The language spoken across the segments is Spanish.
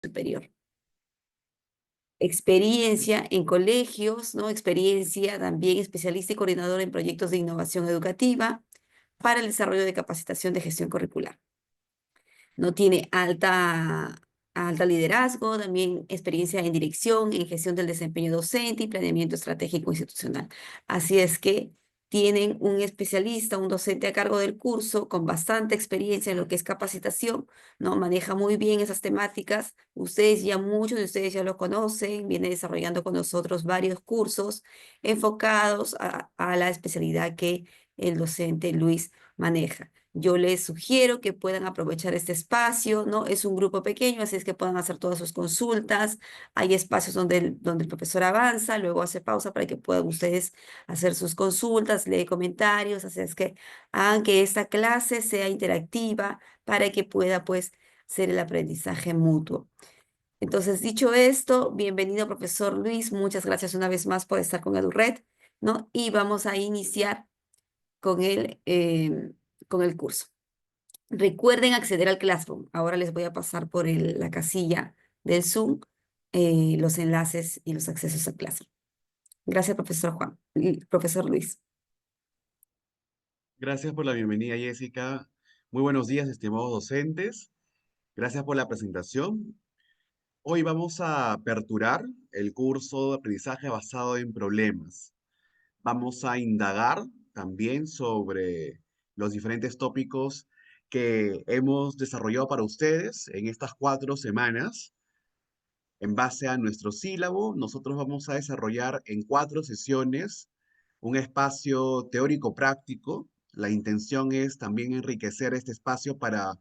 superior. Experiencia en colegios, ¿no? Experiencia también especialista y coordinador en proyectos de innovación educativa para el desarrollo de capacitación de gestión curricular. No tiene alta liderazgo, también experiencia en dirección, en gestión del desempeño docente y planeamiento estratégico institucional. Así es que tienen un especialista, un docente a cargo del curso con bastante experiencia en lo que es capacitación, ¿no? Maneja muy bien esas temáticas. Muchos de ustedes ya lo conocen, viene desarrollando con nosotros varios cursos enfocados a la especialidad que el docente Luis maneja. Yo les sugiero que puedan aprovechar este espacio, ¿no? Es un grupo pequeño, así es que puedan hacer todas sus consultas. Hay espacios donde el profesor avanza, luego hace pausa para que puedan ustedes hacer sus consultas, lee comentarios, así es que hagan que esta clase sea interactiva para que pueda, pues, ser el aprendizaje mutuo. Entonces, dicho esto, bienvenido, profesor Luis. Muchas gracias una vez más por estar con EduRed, ¿no? Y vamos a iniciar con con el curso. Recuerden acceder al Classroom. Ahora les voy a pasar por la casilla del Zoom los enlaces y los accesos al Classroom. Gracias, profesor Juan. Profesor Luis. Gracias por la bienvenida, Jessica. Muy buenos días, estimados docentes. Gracias por la presentación. Hoy vamos a aperturar el curso de aprendizaje basado en problemas. Vamos a indagar también sobre los diferentes tópicos que hemos desarrollado para ustedes en estas 4 semanas. En base a nuestro sílabo, nosotros vamos a desarrollar en 4 sesiones un espacio teórico práctico. La intención es también enriquecer este espacio para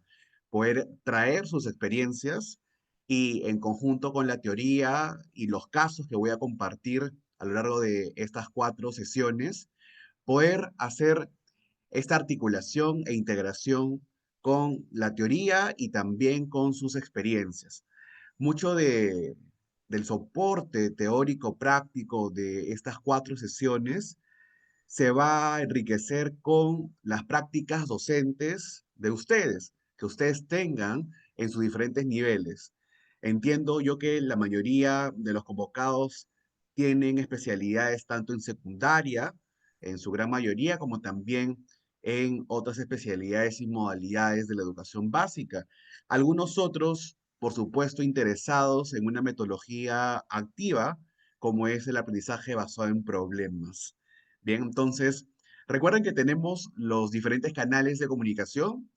poder traer sus experiencias y en conjunto con la teoría y los casos que voy a compartir a lo largo de estas 4 sesiones, poder hacer esta articulación e integración con la teoría y también con sus experiencias. Mucho del soporte teórico práctico de estas 4 sesiones se va a enriquecer con las prácticas docentes de ustedes, que ustedes tengan en sus diferentes niveles. Entiendo yo que la mayoría de los convocados tienen especialidades tanto en secundaria, en su gran mayoría, como también en otras especialidades y modalidades de la educación básica. Algunos otros, por supuesto, interesados en una metodología activa, como es el aprendizaje basado en problemas. Bien, entonces, recuerden que tenemos los diferentes canales de comunicación.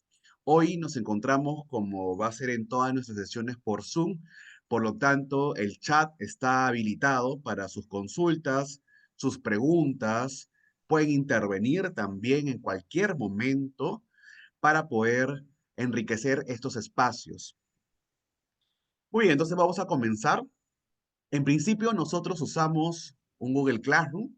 Hoy nos encontramos, como va a ser en todas nuestras sesiones, por Zoom. Por lo tanto, el chat está habilitado para sus consultas, sus preguntas. Pueden intervenir también en cualquier momento para poder enriquecer estos espacios. Muy bien, entonces vamos a comenzar. En principio, nosotros usamos un Google Classroom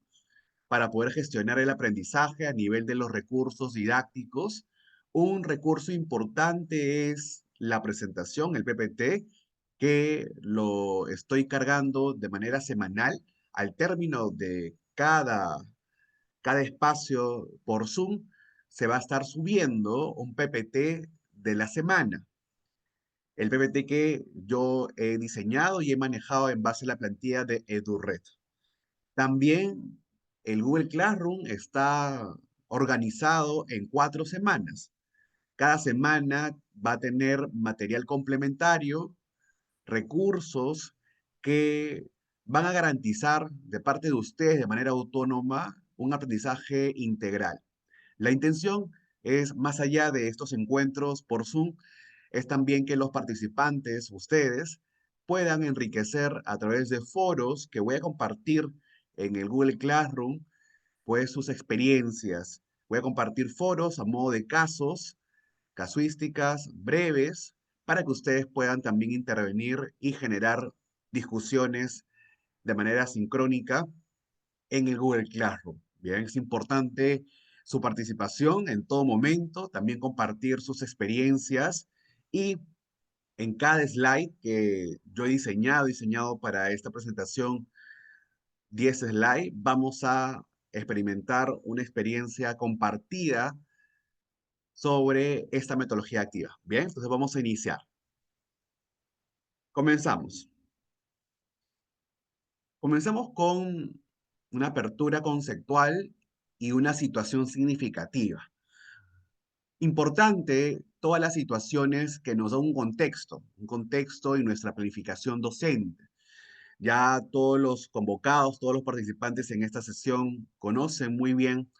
para poder gestionar el aprendizaje a nivel de los recursos didácticos. Un recurso importante es la presentación, el PPT, que lo estoy cargando de manera semanal. Al término de cada espacio por Zoom, se va a estar subiendo un PPT de la semana. El PPT que yo he diseñado y he manejado en base a la plantilla de EduRed. También el Google Classroom está organizado en 4 semanas. Cada semana va a tener material complementario, recursos que van a garantizar de parte de ustedes de manera autónoma un aprendizaje integral. La intención es, más allá de estos encuentros por Zoom, es también que los participantes, ustedes, puedan enriquecer a través de foros que voy a compartir en el Google Classroom, pues sus experiencias. Voy a compartir foros a modo de casos, casuísticas breves, para que ustedes puedan también intervenir y generar discusiones de manera sincrónica en el Google Classroom. Bien, es importante su participación en todo momento, también compartir sus experiencias y en cada slide que yo he diseñado para esta presentación, 10 slides, vamos a experimentar una experiencia compartida sobre esta metodología activa. Bien, entonces vamos a iniciar. Comenzamos. Comenzamos con una apertura conceptual y una situación significativa. Importante todas las situaciones que nos da un contexto en nuestra planificación docente. Ya todos los convocados, todos los participantes en esta sesión conocen muy bien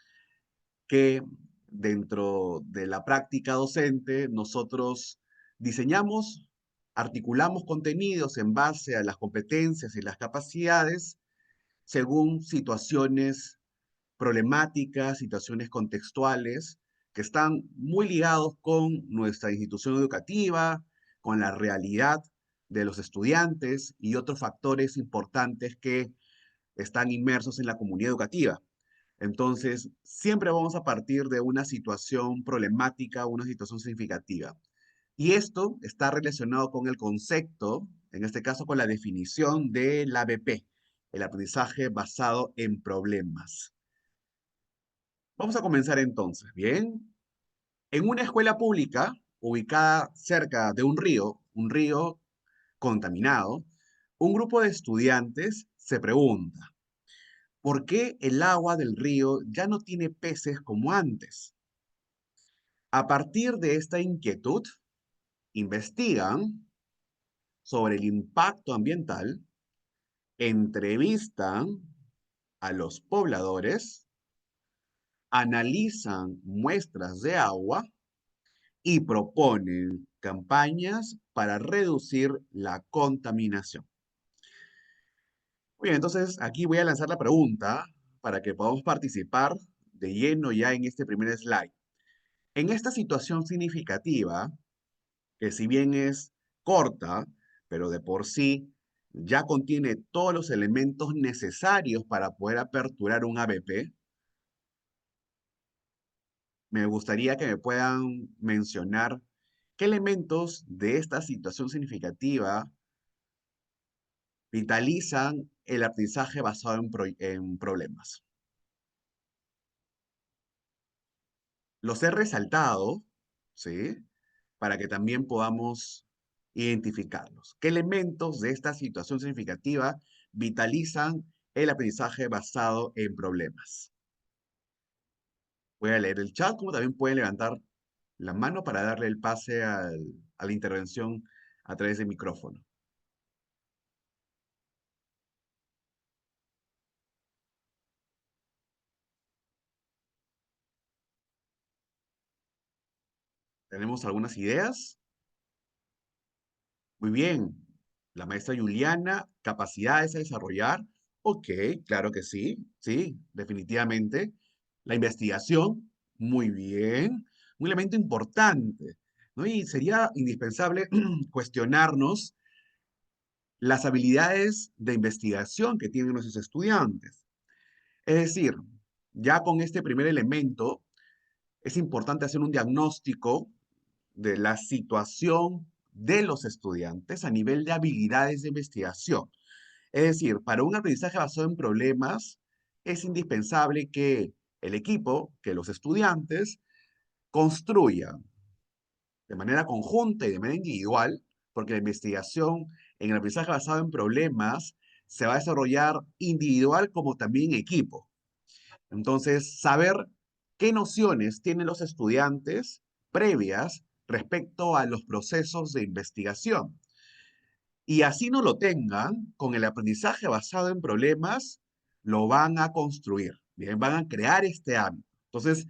que dentro de la práctica docente nosotros diseñamos, articulamos contenidos en base a las competencias y las capacidades según situaciones problemáticas, situaciones contextuales que están muy ligados con nuestra institución educativa, con la realidad de los estudiantes y otros factores importantes que están inmersos en la comunidad educativa. Entonces, siempre vamos a partir de una situación problemática, una situación significativa. Y esto está relacionado con el concepto, en este caso con la definición del ABP, el aprendizaje basado en problemas. Vamos a comenzar entonces, ¿bien? En una escuela pública ubicada cerca de un río contaminado, un grupo de estudiantes se pregunta, ¿por qué el agua del río ya no tiene peces como antes? A partir de esta inquietud, investigan sobre el impacto ambiental, entrevistan a los pobladores, analizan muestras de agua y proponen campañas para reducir la contaminación. Muy bien, entonces aquí voy a lanzar la pregunta para que podamos participar de lleno ya en este primer slide. En esta situación significativa, que si bien es corta, pero de por sí ya contiene todos los elementos necesarios para poder aperturar un ABP, me gustaría que me puedan mencionar qué elementos de esta situación significativa vitalizan el aprendizaje basado en problemas. Los he resaltado, ¿sí? Para que también podamos identificarlos. ¿Qué elementos de esta situación significativa vitalizan el aprendizaje basado en problemas? Voy a leer el chat, como también pueden levantar la mano para darle el pase a la intervención a través del micrófono. ¿Tenemos algunas ideas? Muy bien. La maestra Juliana, capacidades a desarrollar. Ok, claro que sí, sí, definitivamente. La investigación, muy bien. Un elemento importante, ¿no? Y sería indispensable cuestionarnos las habilidades de investigación que tienen nuestros estudiantes. Es decir, ya con este primer elemento, es importante hacer un diagnóstico de la situación de los estudiantes a nivel de habilidades de investigación. Es decir, para un aprendizaje basado en problemas, es indispensable que el equipo, que los estudiantes, construyan de manera conjunta y de manera individual, porque la investigación en el aprendizaje basado en problemas se va a desarrollar individual como también en equipo. Entonces, saber qué nociones tienen los estudiantes previas respecto a los procesos de investigación. Y así no lo tengan, con el aprendizaje basado en problemas, lo van a construir, bien, van a crear este hábito. Entonces,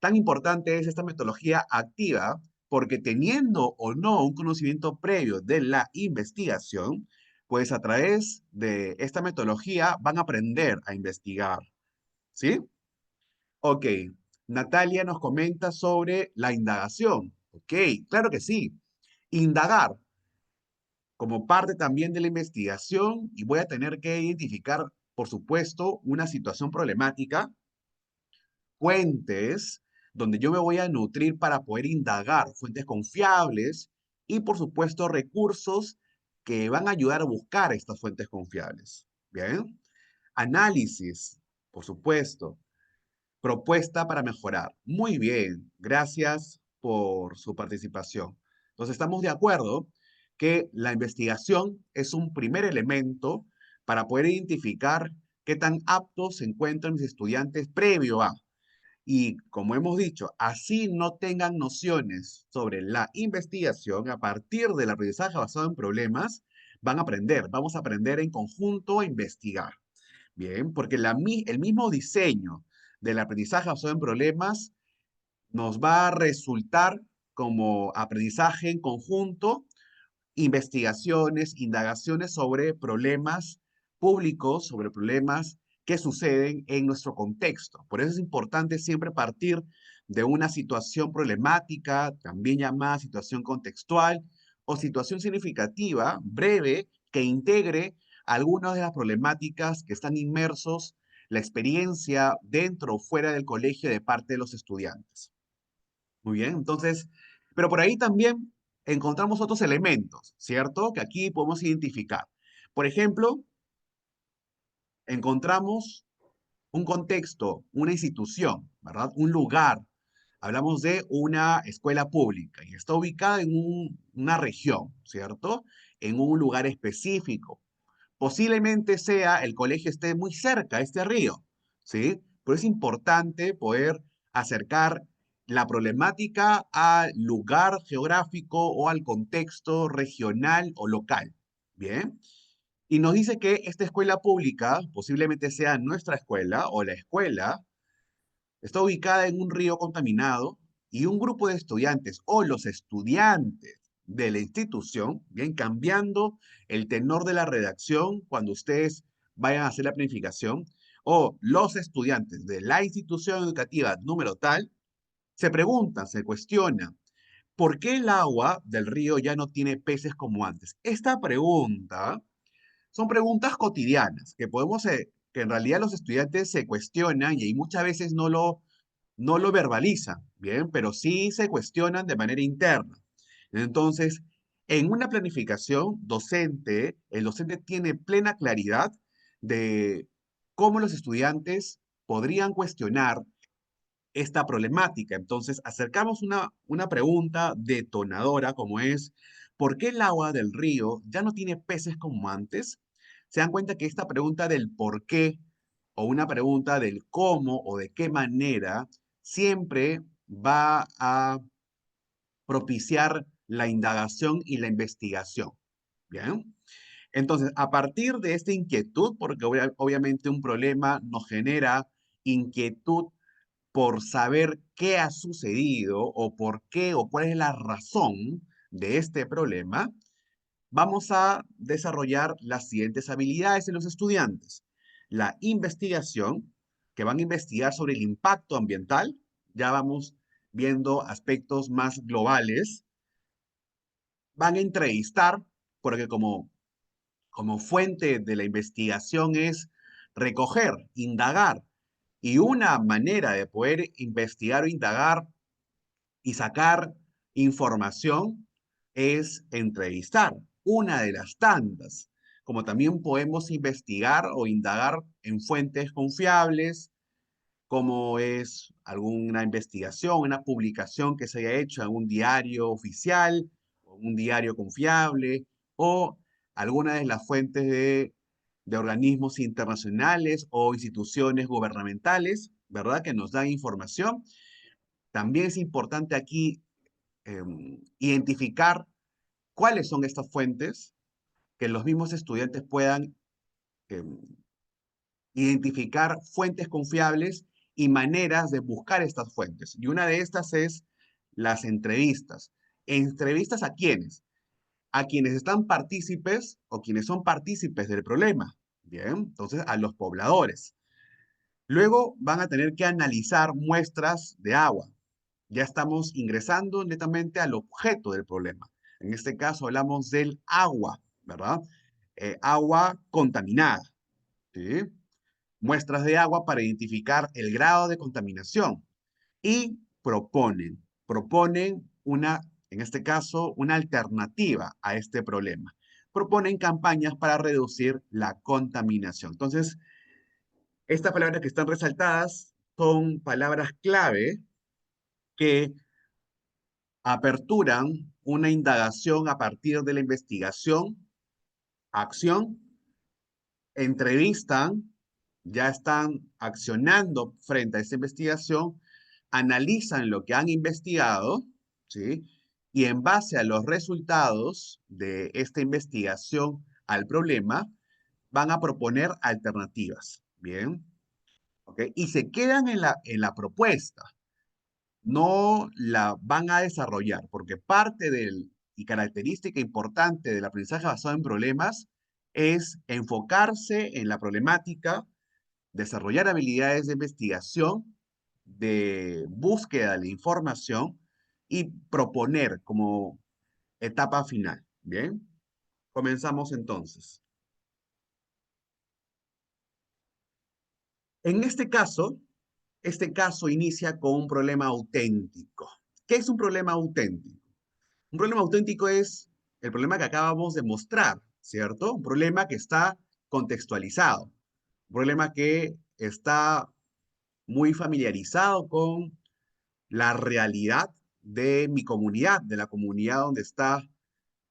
tan importante es esta metodología activa, porque teniendo o no un conocimiento previo de la investigación, pues a través de esta metodología van a aprender a investigar, ¿sí? Ok, Natalia nos comenta sobre la indagación. Ok, claro que sí. Indagar como parte también de la investigación y voy a tener que identificar, por supuesto, una situación problemática, fuentes donde yo me voy a nutrir para poder indagar, fuentes confiables y, por supuesto, recursos que van a ayudar a buscar estas fuentes confiables. Bien, análisis, por supuesto. Propuesta para mejorar. Muy bien, gracias por su participación. Entonces, estamos de acuerdo que la investigación es un primer elemento para poder identificar qué tan aptos se encuentran mis estudiantes previo a. Y como hemos dicho, así no tengan nociones sobre la investigación, a partir del aprendizaje basado en problemas, van a aprender, vamos a aprender en conjunto a investigar. Bien, porque el mismo diseño del aprendizaje basado en problemas nos va a resultar como aprendizaje en conjunto, investigaciones, indagaciones sobre problemas públicos, sobre problemas que suceden en nuestro contexto. Por eso es importante siempre partir de una situación problemática, también llamada situación contextual, o situación significativa, breve, que integre algunas de las problemáticas que están inmersos la experiencia dentro o fuera del colegio de parte de los estudiantes. Muy bien, entonces, pero por ahí también encontramos otros elementos, ¿cierto? Que aquí podemos identificar. Por ejemplo, encontramos un contexto, una institución, ¿verdad? Un lugar. Hablamos de una escuela pública y está ubicada en una región, ¿cierto? En un lugar específico. Posiblemente sea el colegio esté muy cerca a este río, ¿sí? Pero es importante poder acercar la problemática al lugar geográfico o al contexto regional o local, ¿bien? Y nos dice que esta escuela pública, posiblemente sea nuestra escuela o la escuela, está ubicada en un río contaminado y un grupo de estudiantes o los estudiantes de la institución, bien, cambiando el tenor de la redacción cuando ustedes vayan a hacer la planificación, o los estudiantes de la institución educativa número tal, se preguntan, se cuestionan, ¿por qué el agua del río ya no tiene peces como antes? Esta pregunta son preguntas cotidianas que podemos, que en realidad los estudiantes se cuestionan y muchas veces no lo verbalizan, ¿bien? Pero sí se cuestionan de manera interna. Entonces, en una planificación docente, el docente tiene plena claridad de cómo los estudiantes podrían cuestionar esta problemática. Entonces, acercamos una pregunta detonadora como es, ¿por qué el agua del río ya no tiene peces como antes? Se dan cuenta que esta pregunta del por qué o una pregunta del cómo o de qué manera siempre va a propiciar la indagación y la investigación. ¿Bien? Entonces, a partir de esta inquietud, porque obviamente un problema nos genera inquietud por saber qué ha sucedido o por qué o cuál es la razón de este problema, vamos a desarrollar las siguientes habilidades en los estudiantes. La investigación, que van a investigar sobre el impacto ambiental, ya vamos viendo aspectos más globales. Van a entrevistar, porque como fuente de la investigación es recoger, indagar, y una manera de poder investigar o indagar y sacar información es entrevistar, una de las tantas. Como también podemos investigar o indagar en fuentes confiables, como es alguna investigación, una publicación que se haya hecho en un diario oficial, o un diario confiable, o alguna de las fuentes de organismos internacionales o instituciones gubernamentales, ¿verdad? Que nos dan información. También es importante aquí identificar cuáles son estas fuentes, que los mismos estudiantes puedan em, identificar fuentes confiables y maneras de buscar estas fuentes. Y una de estas es las entrevistas. ¿Entrevistas a quiénes? A quienes están partícipes o quienes son partícipes del problema. Bien, entonces a los pobladores. Luego van a tener que analizar muestras de agua. Ya estamos ingresando netamente al objeto del problema. En este caso hablamos del agua, ¿verdad? Agua contaminada, ¿sí? Muestras de agua para identificar el grado de contaminación y proponen en este caso, una alternativa a este problema. Proponen campañas para reducir la contaminación. Entonces, estas palabras que están resaltadas son palabras clave que aperturan una indagación a partir de la investigación, acción, entrevistan, ya están accionando frente a esa investigación, analizan lo que han investigado, ¿sí? Y en base a los resultados de esta investigación al problema, van a proponer alternativas, ¿bien? ¿Ok? Y se quedan en la propuesta, no la van a desarrollar, porque parte del, y característica importante del aprendizaje basado en problemas es enfocarse en la problemática, desarrollar habilidades de investigación, de búsqueda de la información y proponer como etapa final. Bien, comenzamos entonces. En este caso inicia con un problema auténtico. ¿Qué es un problema auténtico? Un problema auténtico es el problema que acabamos de mostrar, ¿cierto? Un problema que está contextualizado, un problema que está muy familiarizado con la realidad de mi comunidad, de la comunidad donde está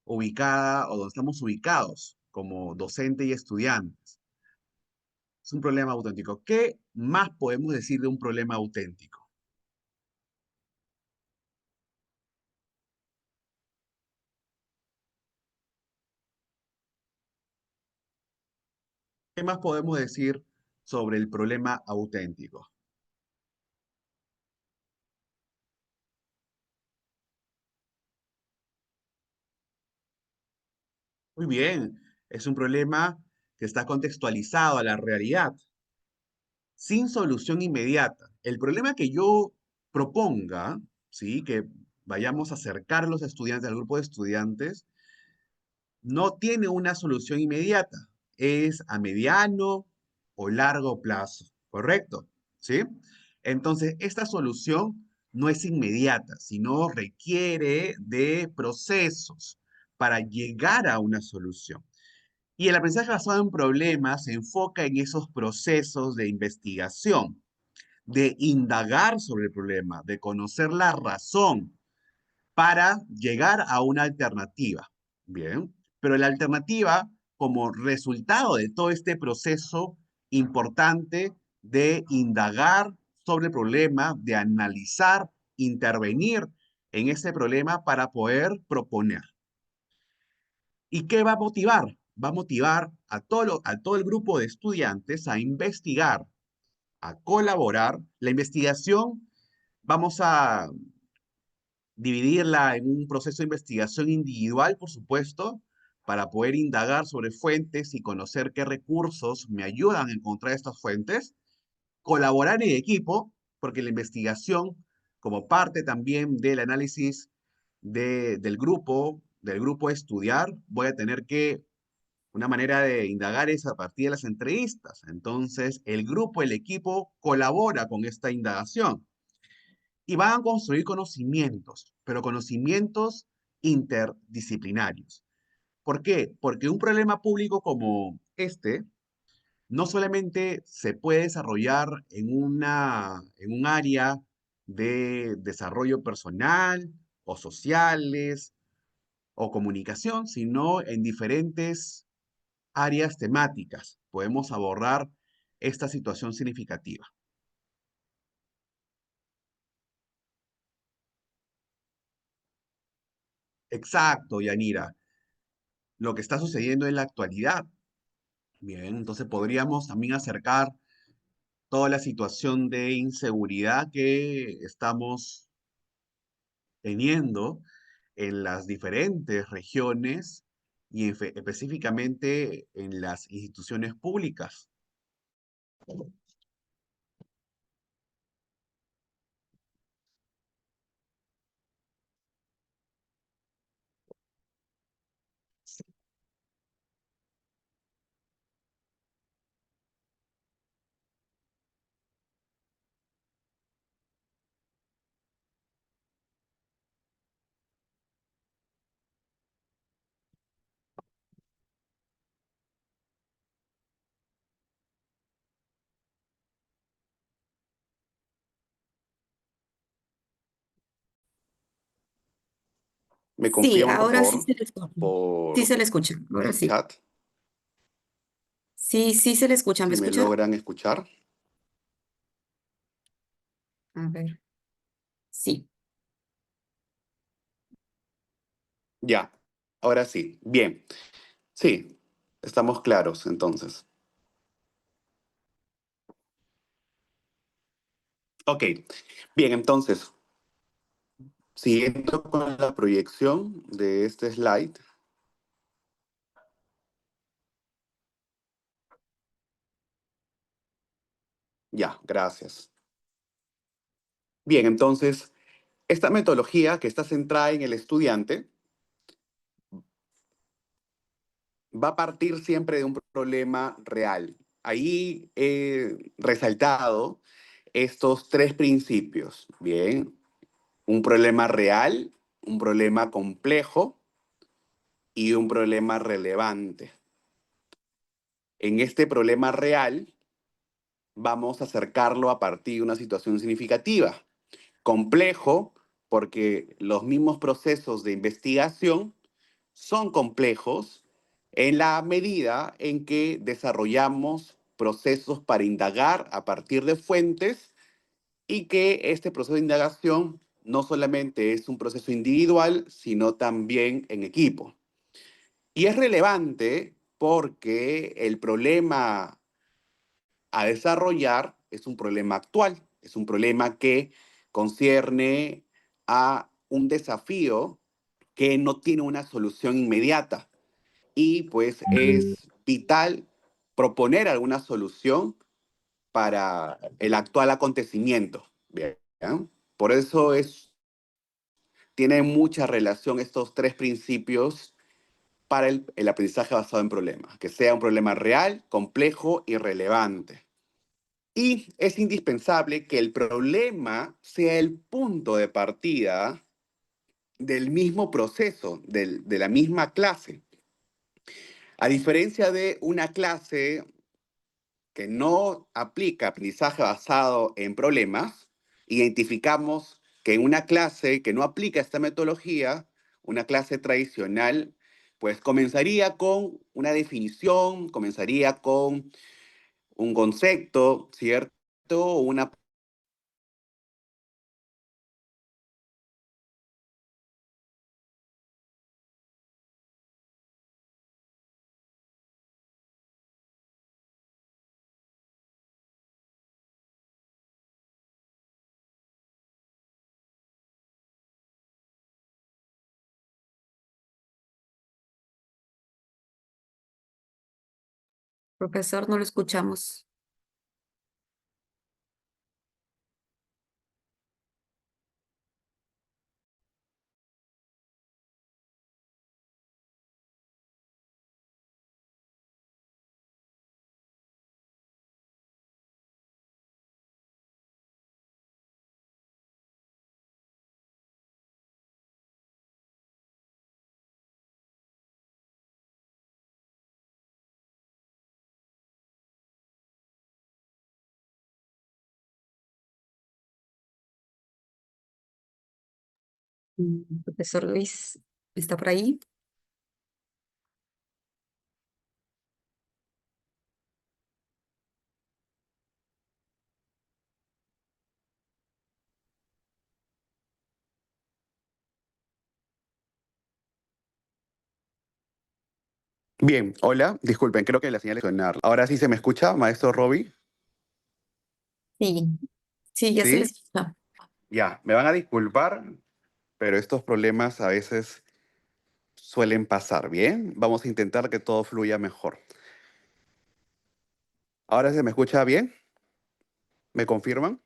ubicada o donde estamos ubicados como docente y estudiantes. Es un problema auténtico. ¿Qué más podemos decir de un problema auténtico? ¿Qué más podemos decir sobre el problema auténtico? Muy bien, es un problema que está contextualizado a la realidad, sin solución inmediata. El problema que yo proponga, ¿sí? Que vayamos a acercar a los estudiantes, al grupo de estudiantes, no tiene una solución inmediata. Es a mediano o largo plazo, ¿correcto? ¿Sí? Entonces, esta solución no es inmediata, sino requiere de procesos para llegar a una solución. Y el aprendizaje basado en problemas se enfoca en esos procesos de investigación, de indagar sobre el problema, de conocer la razón para llegar a una alternativa. Bien, pero la alternativa como resultado de todo este proceso importante de indagar sobre el problema, de analizar, intervenir en ese problema para poder proponer. ¿Y qué va a motivar? Va a motivar a todo el grupo de estudiantes a investigar, a colaborar. La investigación vamos a dividirla en un proceso de investigación individual, por supuesto, para poder indagar sobre fuentes y conocer qué recursos me ayudan a encontrar estas fuentes, colaborar en equipo, porque la investigación, como parte también del análisis del grupo a estudiar, voy a tener que, una manera de indagar es a partir de las entrevistas. Entonces, el grupo, el equipo colabora con esta indagación y van a construir conocimientos, pero conocimientos interdisciplinarios. ¿Por qué? Porque un problema público como este no solamente se puede desarrollar en un área de desarrollo personal o sociales o comunicación, sino en diferentes áreas temáticas. Podemos abordar esta situación significativa. Exacto, Yanira. Lo que está sucediendo en la actualidad. Bien, entonces podríamos también acercar toda la situación de inseguridad que estamos teniendo en las diferentes regiones y específicamente en las instituciones públicas. ¿Me Sí, confirman, por ahora sí favor, se le escucha. Sí por se le escucha, ahora el sí. chat? Sí, sí se le escucha. ¿Me Si me escucha? logran escuchar. A ver. Sí. Ya, ahora sí. Bien. Sí, estamos claros entonces. Ok, bien, entonces, siguiendo con la proyección de este slide. Ya, gracias. Bien, entonces, esta metodología que está centrada en el estudiante va a partir siempre de un problema real. Ahí he resaltado estos tres principios. Bien, un problema real, un problema complejo y un problema relevante. En este problema real, vamos a acercarlo a partir de una situación significativa. Complejo, porque los mismos procesos de investigación son complejos en la medida en que desarrollamos procesos para indagar a partir de fuentes y que este proceso de indagación no solamente es un proceso individual, sino también en equipo. Y es relevante porque el problema a desarrollar es un problema actual, es un problema que concierne a un desafío que no tiene una solución inmediata y pues es vital proponer alguna solución para el actual acontecimiento. Bien, ¿ya? Por eso tiene mucha relación estos tres principios para el aprendizaje basado en problemas, que sea un problema real, complejo y relevante. Y es indispensable que el problema sea el punto de partida del mismo proceso, de la misma clase. A diferencia de una clase que no aplica aprendizaje basado en problemas, identificamos que en una clase que no aplica esta metodología, una clase tradicional, pues comenzaría con una definición, comenzaría con un concepto, ¿cierto? Una. Profesor, no lo escuchamos. Profesor Luis, ¿está por ahí? Bien, hola, disculpen, creo que la señal es sonar. Ahora sí se me escucha, maestro Robbie. Sí, sí, ya se le ¿Sí? escucha. Ya, me van a disculpar, pero estos problemas a veces suelen pasar. Bien, vamos a intentar que todo fluya mejor. ¿Ahora se me escucha bien? ¿Me confirman?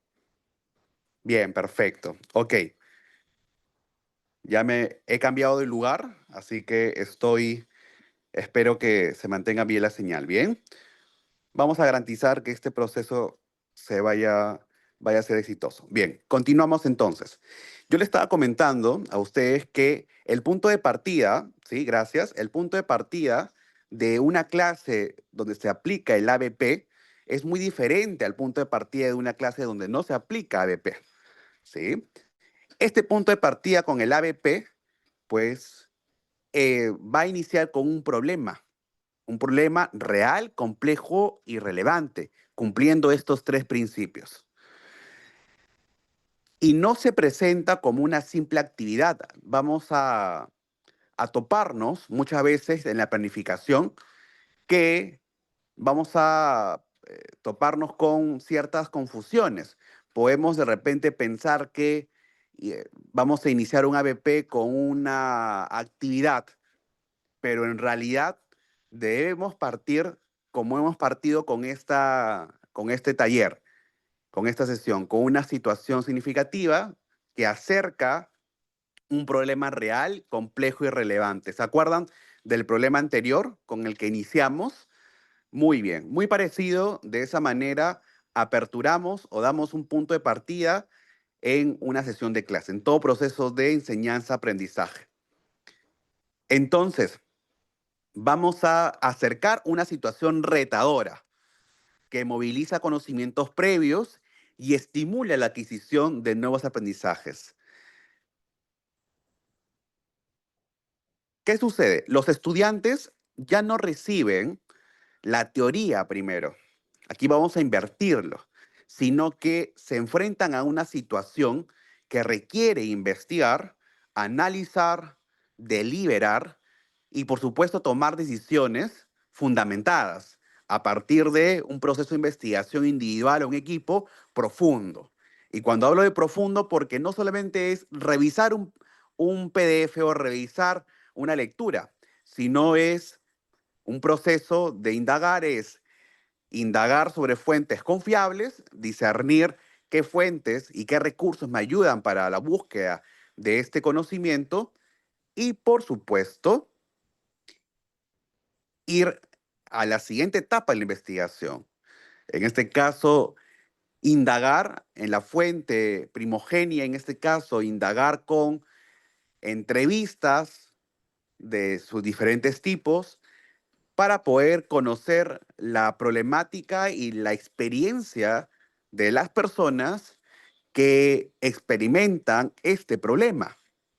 Bien, perfecto. Ok, ya me he cambiado de lugar, así que espero que se mantenga bien la señal. Bien. Vamos a garantizar que este proceso vaya a ser exitoso. Bien, continuamos entonces. Yo le estaba comentando a ustedes que el punto de partida, sí, gracias, el punto de partida de una clase donde se aplica el ABP es muy diferente al punto de partida de una clase donde no se aplica ABP, ¿sí? Este punto de partida con el ABP pues va a iniciar con un problema real, complejo y relevante, cumpliendo estos tres principios. Y no se presenta como una simple actividad. Vamos a toparnos muchas veces en la planificación que vamos a toparnos con ciertas confusiones. Podemos de repente pensar que vamos a iniciar un ABP con una actividad, pero en realidad debemos partir como hemos partido con este taller, con esta sesión, con una situación significativa que acerca un problema real, complejo y relevante. ¿Se acuerdan del problema anterior con el que iniciamos? Muy bien, muy parecido. De esa manera aperturamos o damos un punto de partida en una sesión de clase, en todo proceso de enseñanza-aprendizaje. Entonces, vamos a acercar una situación retadora que moviliza conocimientos previos y estimula la adquisición de nuevos aprendizajes. ¿Qué sucede? Los estudiantes ya no reciben la teoría primero. Aquí vamos a invertirlo, sino que se enfrentan a una situación que requiere investigar, analizar, deliberar y, por supuesto, tomar decisiones fundamentadas a partir de un proceso de investigación individual o un equipo profundo. Y cuando hablo de profundo, porque no solamente es revisar un PDF o revisar una lectura, sino es un proceso de indagar, es indagar sobre fuentes confiables, discernir qué fuentes y qué recursos me ayudan para la búsqueda de este conocimiento y, por supuesto, ir a la siguiente etapa de la investigación. En este caso, indagar en la fuente primogénea, en este caso, indagar con entrevistas de sus diferentes tipos, para poder conocer la problemática y la experiencia de las personas que experimentan este problema,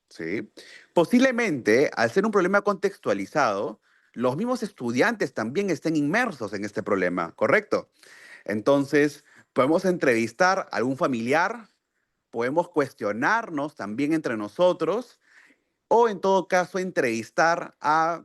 ¿sí? Posiblemente, al ser un problema contextualizado, los mismos estudiantes también estén inmersos en este problema, ¿correcto? Entonces, podemos entrevistar a algún familiar, podemos cuestionarnos también entre nosotros, o en todo caso, entrevistar a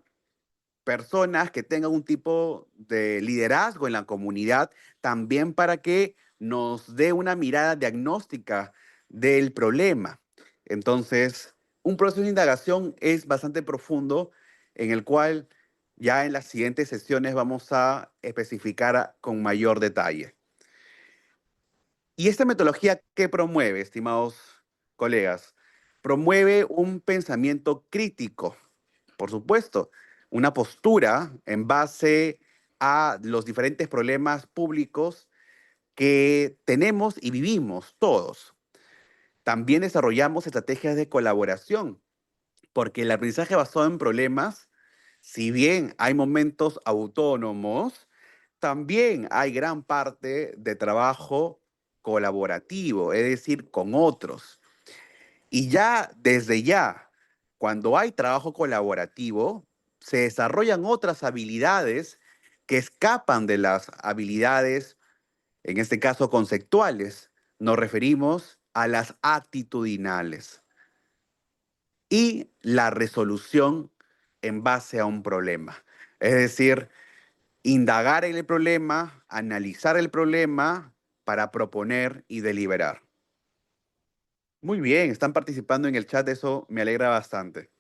personas que tengan un tipo de liderazgo en la comunidad, también para que nos dé una mirada diagnóstica del problema. Entonces, un proceso de indagación es bastante profundo, en el cual ya en las siguientes sesiones vamos a especificar con mayor detalle. ¿Y esta metodología qué promueve, estimados colegas? Promueve un pensamiento crítico, por supuesto, una postura en base a los diferentes problemas públicos que tenemos y vivimos todos. También desarrollamos estrategias de colaboración, porque el aprendizaje basado en problemas, si bien hay momentos autónomos, también hay gran parte de trabajo colaborativo, es decir, con otros. Y ya, desde ya, cuando hay trabajo colaborativo, se desarrollan otras habilidades que escapan de las habilidades, en este caso conceptuales. Nos referimos a las actitudinales y la resolución en base a un problema. Es decir, indagar en el problema, analizar el problema para proponer y deliberar. Muy bien, están participando en el chat, eso me alegra bastante.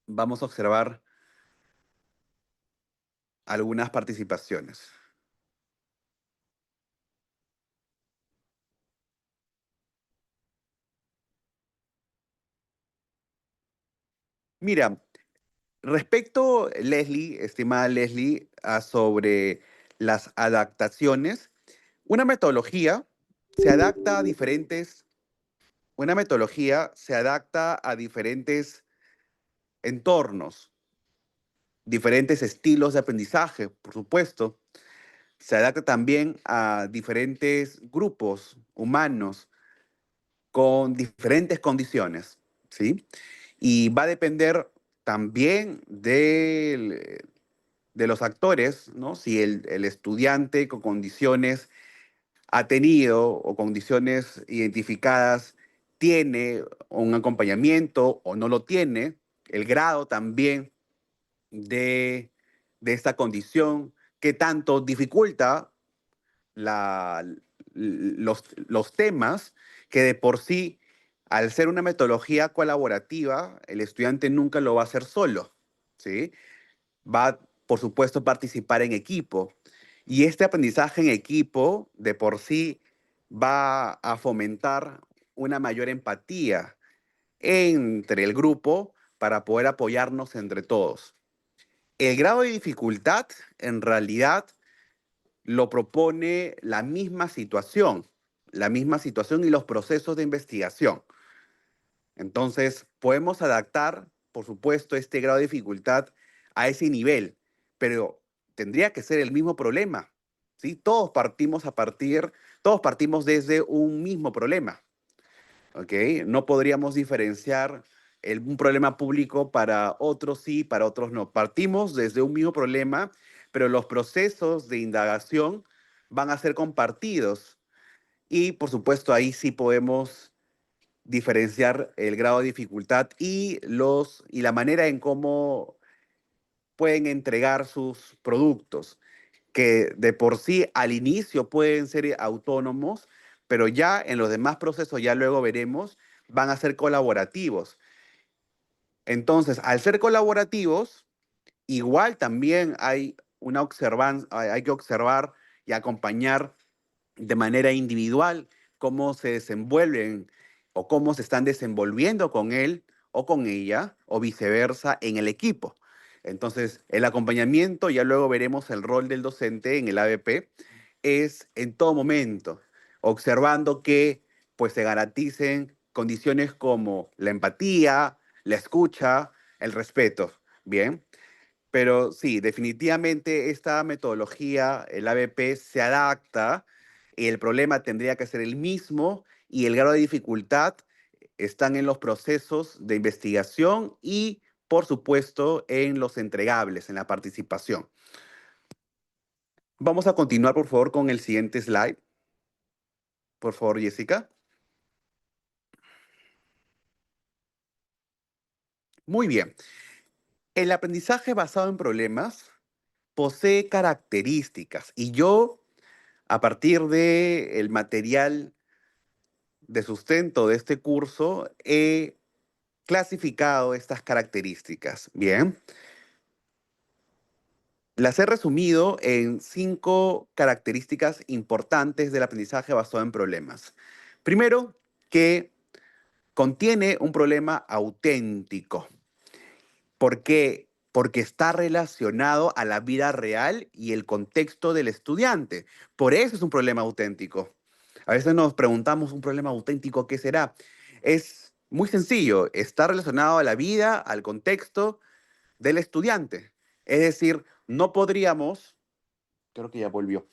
Vamos a observar algunas participaciones. Mira, respecto, Leslie, estimada Leslie, sobre las adaptaciones, una metodología se adapta a diferentes, una metodología se adapta a diferentes entornos, diferentes estilos de aprendizaje, por supuesto. Se adapta también a diferentes grupos humanos con diferentes condiciones, ¿sí? Y va a depender también de los actores, ¿no? Si el estudiante con condiciones ha tenido o condiciones identificadas tiene un acompañamiento o no lo tiene, el grado también de, de esta condición, que tanto dificulta la- los temas, que de por sí, al ser una metodología colaborativa, el estudiante nunca lo va a hacer solo, ¿sí? Va, por supuesto, a participar en equipo. Y este aprendizaje en equipo, de por sí, va a fomentar una mayor empatía entre el grupo para poder apoyarnos entre todos. El grado de dificultad, en realidad, lo propone la misma situación y los procesos de investigación. Entonces, podemos adaptar, por supuesto, este grado de dificultad a ese nivel, pero tendría que ser el mismo problema, ¿sí? Todos partimos desde un mismo problema, ¿ok? No podríamos diferenciar un problema público para otros sí, para otros no. Partimos desde un mismo problema, pero los procesos de indagación van a ser compartidos y, por supuesto, ahí sí podemos diferenciar el grado de dificultad y la manera en cómo pueden entregar sus productos, que de por sí al inicio pueden ser autónomos, pero ya en los demás procesos, ya luego veremos, van a ser colaborativos. Entonces, al ser colaborativos, igual también hay que observar y acompañar de manera individual cómo se desenvuelven o cómo se están desenvolviendo con él o con ella o viceversa en el equipo. Entonces, el acompañamiento, ya luego veremos el rol del docente en el ABP, es en todo momento, observando que pues se garanticen condiciones como la empatía, la escucha, el respeto. Bien. Pero sí, definitivamente esta metodología, el ABP, se adapta y el problema tendría que ser el mismo y el grado de dificultad están en los procesos de investigación y, por supuesto, en los entregables, en la participación. Vamos a continuar, por favor, con el siguiente slide. Por favor, Jessica. Muy bien. El aprendizaje basado en problemas posee características y yo, a partir del material de sustento de este curso, he clasificado estas características. Bien, las he resumido en 5 características importantes del aprendizaje basado en problemas. Primero, que contiene un problema auténtico. ¿Por qué? Porque está relacionado a la vida real y el contexto del estudiante. Por eso es un problema auténtico. A veces nos preguntamos, ¿un problema auténtico qué será? Es muy sencillo, está relacionado a la vida, al contexto del estudiante. Es decir, no podríamos, creo que ya volvió,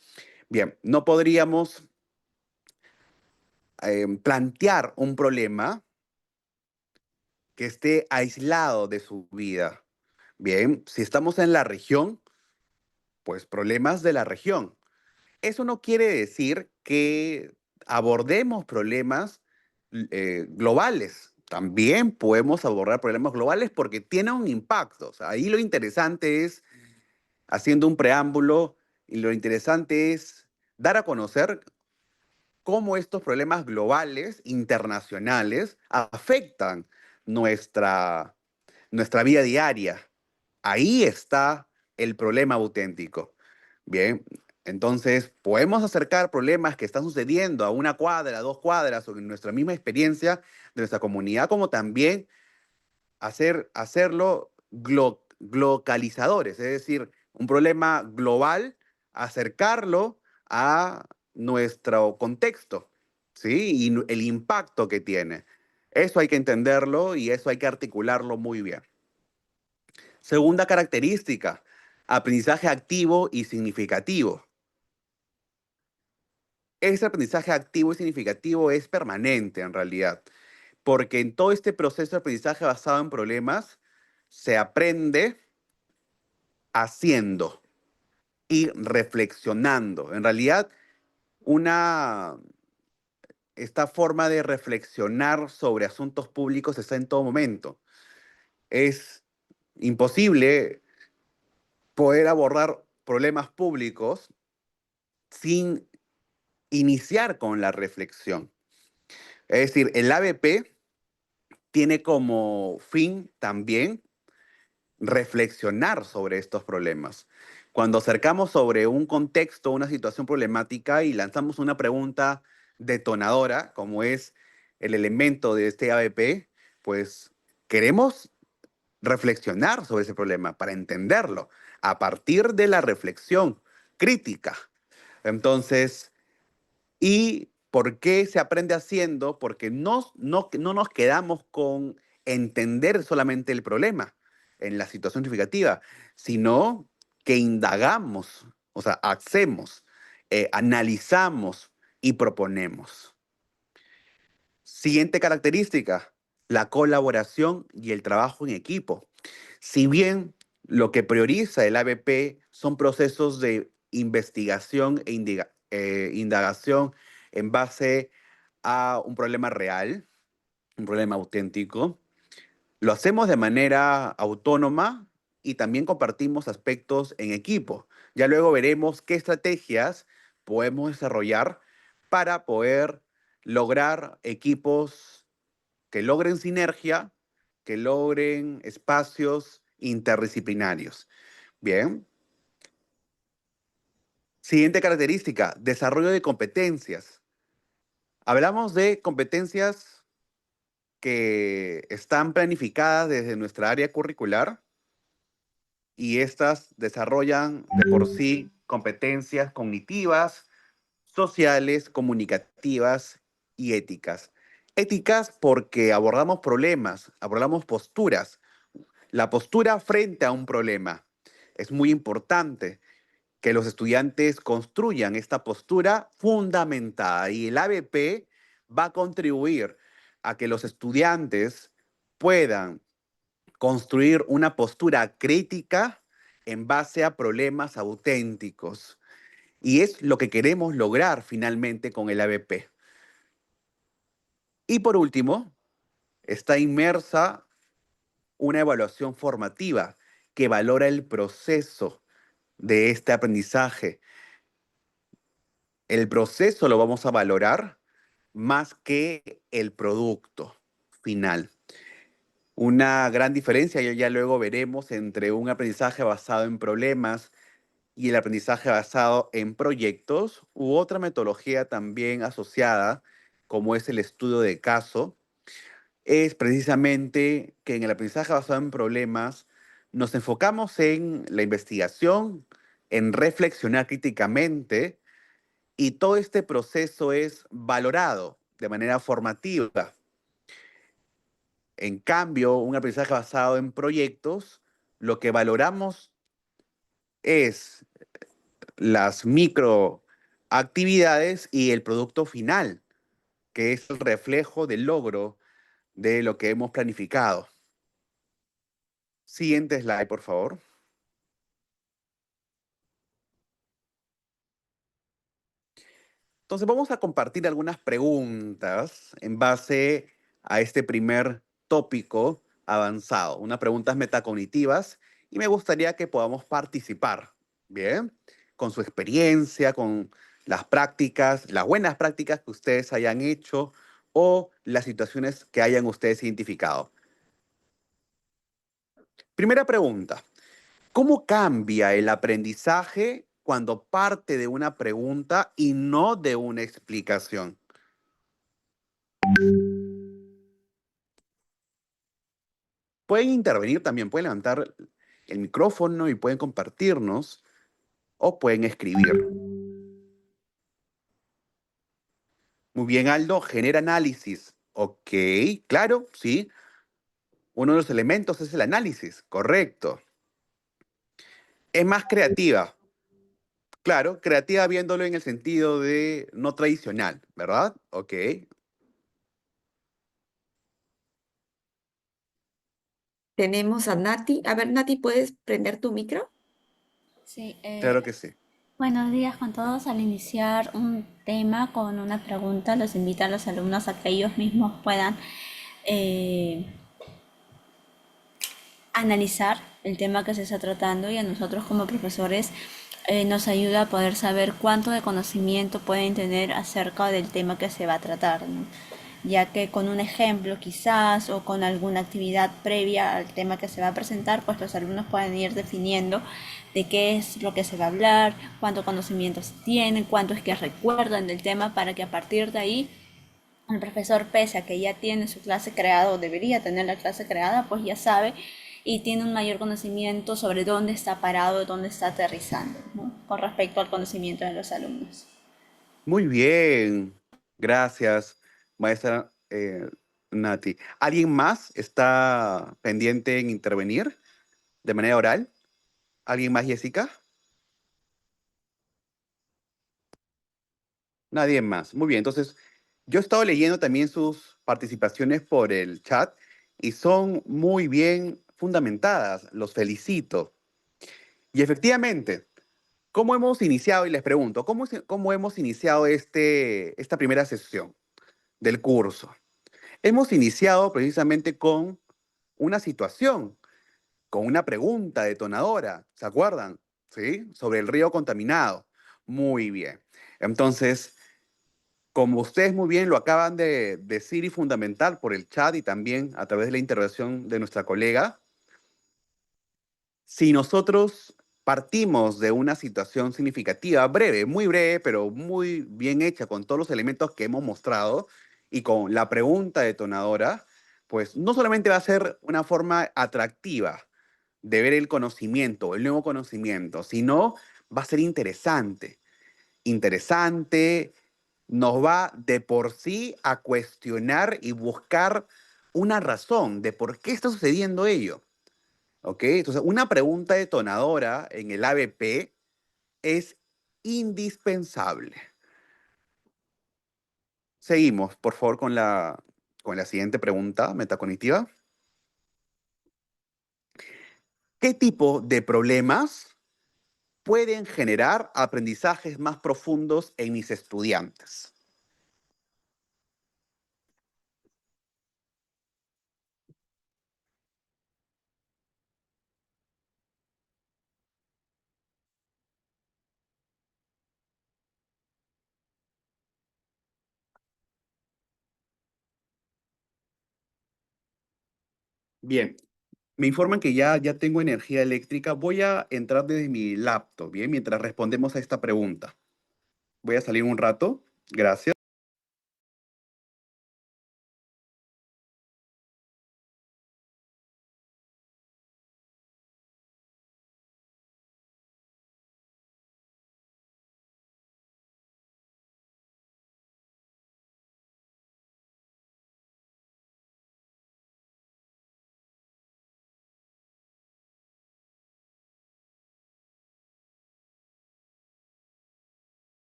bien, no podríamos plantear un problema que esté aislado de su vida. Bien, si estamos en la región, pues problemas de la región. Eso no quiere decir que abordemos problemas globales. También podemos abordar problemas globales porque tienen un impacto. O sea, ahí lo interesante es, haciendo un preámbulo, y lo interesante es dar a conocer cómo estos problemas globales, internacionales, afectan nuestra, nuestra vida diaria. Ahí está el problema auténtico. Bien, entonces podemos acercar problemas que están sucediendo a una cuadra, a 2 cuadras, o en nuestra misma experiencia de nuestra comunidad, como también hacerlo localizadores, es decir, un problema global, acercarlo a nuestro contexto, ¿sí? Y el impacto que tiene. Eso hay que entenderlo y eso hay que articularlo muy bien. Segunda característica, aprendizaje activo y significativo. Ese aprendizaje activo y significativo es permanente en realidad, porque en todo este proceso de aprendizaje basado en problemas se aprende haciendo y reflexionando. En realidad, esta forma de reflexionar sobre asuntos públicos está en todo momento. Es imposible poder abordar problemas públicos sin iniciar con la reflexión. Es decir, el ABP tiene como fin también reflexionar sobre estos problemas. Cuando acercamos sobre un contexto, una situación problemática y lanzamos una pregunta detonadora, como es el elemento de este ABP, pues queremos reflexionar sobre ese problema para entenderlo a partir de la reflexión crítica. Entonces, ¿y por qué se aprende haciendo? Porque no nos quedamos con entender solamente el problema en la situación significativa, sino que indagamos, o sea, hacemos, analizamos y proponemos. Siguiente característica, la colaboración y el trabajo en equipo. Si bien lo que prioriza el ABP son procesos de investigación e indagación en base a un problema real, un problema auténtico, lo hacemos de manera autónoma y también compartimos aspectos en equipo. Ya luego veremos qué estrategias podemos desarrollar para poder lograr equipos que logren sinergia, que logren espacios interdisciplinarios. Bien. Siguiente característica, desarrollo de competencias. Hablamos de competencias que están planificadas desde nuestra área curricular y estas desarrollan de por sí competencias cognitivas, sociales, comunicativas y éticas. Éticas porque abordamos problemas, abordamos posturas. La postura frente a un problema. Es muy importante que los estudiantes construyan esta postura fundamentada y el ABP va a contribuir a que los estudiantes puedan construir una postura crítica en base a problemas auténticos. Y es lo que queremos lograr finalmente con el ABP. Y por último, está inmersa una evaluación formativa que valora el proceso de este aprendizaje. El proceso lo vamos a valorar más que el producto final. Una gran diferencia, ya luego veremos, entre un aprendizaje basado en problemas y el aprendizaje basado en proyectos u otra metodología también asociada, como es el estudio de caso, es precisamente que en el aprendizaje basado en problemas nos enfocamos en la investigación, en reflexionar críticamente y todo este proceso es valorado de manera formativa. En cambio, un aprendizaje basado en proyectos, lo que valoramos es las microactividades y el producto final, que es el reflejo del logro de lo que hemos planificado. Siguiente slide, por favor. Entonces vamos a compartir algunas preguntas en base a este primer tópico avanzado, unas preguntas metacognitivas, y me gustaría que podamos participar, ¿bien? Con su experiencia, con las prácticas, las buenas prácticas que ustedes hayan hecho o las situaciones que hayan ustedes identificado. Primera pregunta. ¿Cómo cambia el aprendizaje cuando parte de una pregunta y no de una explicación? Pueden intervenir también, pueden levantar el micrófono y pueden compartirnos o pueden escribir. Muy bien, Aldo, genera análisis. Ok, claro, sí. Uno de los elementos es el análisis, correcto. Es más creativa. Claro, creativa viéndolo en el sentido de no tradicional, ¿verdad? Ok. Tenemos a Nati. A ver, Nati, ¿puedes prender tu micro? Sí, Claro que sí. buenos días con todos. Al iniciar un tema con una pregunta, los invito a los alumnos a que ellos mismos puedan eh, analizar el tema que se está tratando y a nosotros como profesores nos ayuda a poder saber cuánto de conocimiento pueden tener acerca del tema que se va a tratar, ¿no? Ya que con un ejemplo quizás o con alguna actividad previa al tema que se va a presentar, pues los alumnos pueden ir definiendo de qué es lo que se va a hablar, cuánto conocimientos tienen, cuánto es que recuerdan del tema para que a partir de ahí el profesor, pese a que ya tiene su clase creada o debería tener la clase creada, pues ya sabe y tiene un mayor conocimiento sobre dónde está parado, dónde está aterrizando, ¿no? Con respecto al conocimiento de los alumnos. Muy bien. Gracias, maestra Nati. ¿Alguien más está pendiente en intervenir de manera oral? ¿Alguien más, Jessica? Nadie más. Muy bien, entonces yo he estado leyendo también sus participaciones por el chat y son muy bien fundamentadas. Los felicito. Y efectivamente, ¿cómo hemos iniciado? Y les pregunto, ¿cómo hemos iniciado esta primera sesión del curso? Hemos iniciado precisamente con una situación, con una pregunta detonadora, ¿se acuerdan? ¿Sí? Sobre el río contaminado. Muy bien. Entonces, como ustedes muy bien lo acaban de decir y fundamentar por el chat y también a través de la intervención de nuestra colega, si nosotros partimos de una situación significativa, breve, muy breve, pero muy bien hecha con todos los elementos que hemos mostrado y con la pregunta detonadora, pues no solamente va a ser una forma atractiva de ver el conocimiento, el nuevo conocimiento, sino va a ser interesante, nos va de por sí a cuestionar y buscar una razón de por qué está sucediendo ello. ¿Ok? Entonces, una pregunta detonadora en el ABP es indispensable. Seguimos, por favor, con la siguiente pregunta metacognitiva. ¿Qué tipo de problemas pueden generar aprendizajes más profundos en mis estudiantes? Bien, me informan que ya tengo energía eléctrica. Voy a entrar desde mi laptop, bien, mientras respondemos a esta pregunta. Voy a salir un rato. Gracias.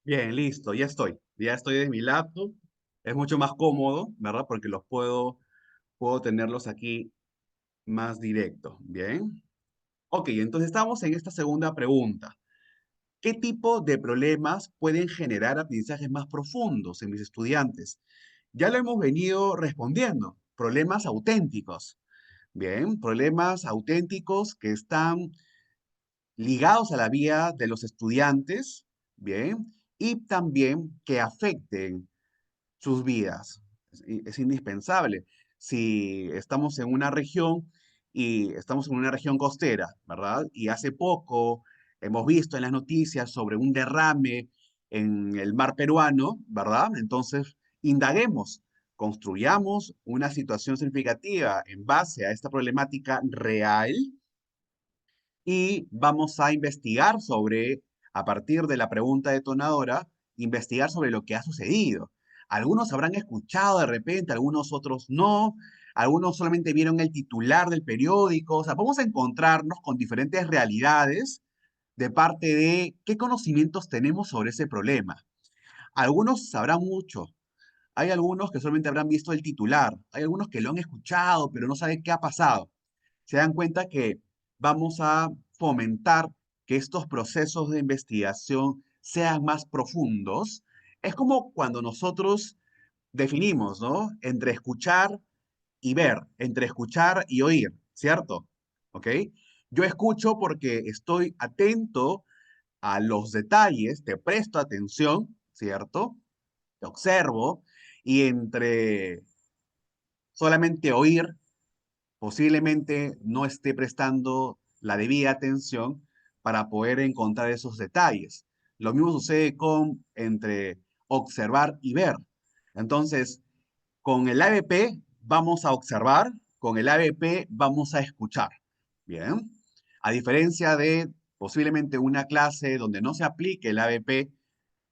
Bien, listo, ya estoy. Ya estoy de mi laptop. Es mucho más cómodo, ¿verdad? Porque puedo tenerlos aquí más directos. Bien. Ok, entonces estamos en esta segunda pregunta. ¿Qué tipo de problemas pueden generar aprendizajes más profundos en mis estudiantes? Ya lo hemos venido respondiendo. Problemas auténticos. Bien, problemas auténticos que están ligados a la vida de los estudiantes, bien, y también que afecten sus vidas. Es indispensable. Si estamos en una región y estamos en una región costera, ¿verdad? Y hace poco hemos visto en las noticias sobre un derrame en el mar peruano, ¿verdad? Entonces, indaguemos, construyamos una situación significativa en base a esta problemática real y vamos a investigar sobre, a partir de la pregunta detonadora, investigar sobre lo que ha sucedido. Algunos habrán escuchado de repente, algunos otros no, algunos solamente vieron el titular del periódico, o sea, vamos a encontrarnos con diferentes realidades de parte de qué conocimientos tenemos sobre ese problema. Algunos sabrán mucho, Hay algunos que solamente habrán visto el titular, hay algunos que lo han escuchado, pero no saben qué ha pasado. Se dan cuenta que vamos a fomentar que estos procesos de investigación sean más profundos. Es como cuando nosotros definimos, ¿no? Entre escuchar y ver, entre escuchar y oír, ¿cierto? ¿Ok? Yo escucho porque estoy atento a los detalles, te presto atención, ¿cierto? Te observo y entre solamente oír, posiblemente no esté prestando la debida atención para poder encontrar esos detalles. Lo mismo sucede con entre observar y ver. Entonces, con el ABP vamos a observar, con el ABP vamos a escuchar. Bien. A diferencia de posiblemente una clase donde no se aplique el ABP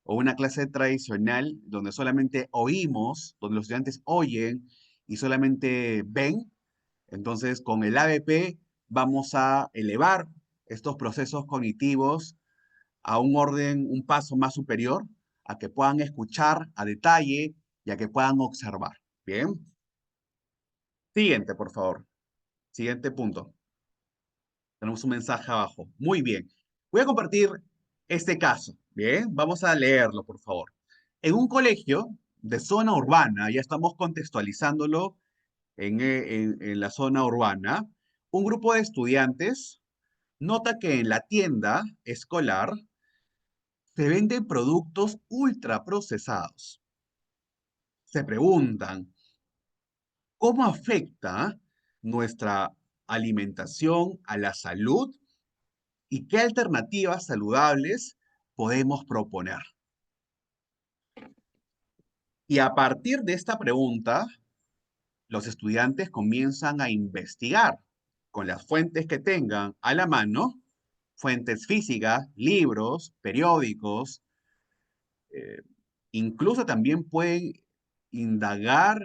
o una clase tradicional donde solamente oímos, donde los estudiantes oyen y solamente ven, entonces con el ABP vamos a elevar estos procesos cognitivos a un orden, un paso más superior, a que puedan escuchar a detalle y a que puedan observar. Bien. Siguiente, por favor. Siguiente punto. Tenemos un mensaje abajo. Muy bien. Voy a compartir este caso. Bien, vamos a leerlo, por favor. En un colegio de zona urbana, ya estamos contextualizándolo en la zona urbana, un grupo de estudiantes nota que en la tienda escolar se venden productos ultraprocesados. Se preguntan, ¿cómo afecta nuestra alimentación a la salud y qué alternativas saludables podemos proponer? Y a partir de esta pregunta, los estudiantes comienzan a investigar con las fuentes que tengan a la mano, fuentes físicas, libros, periódicos, eh, incluso también pueden indagar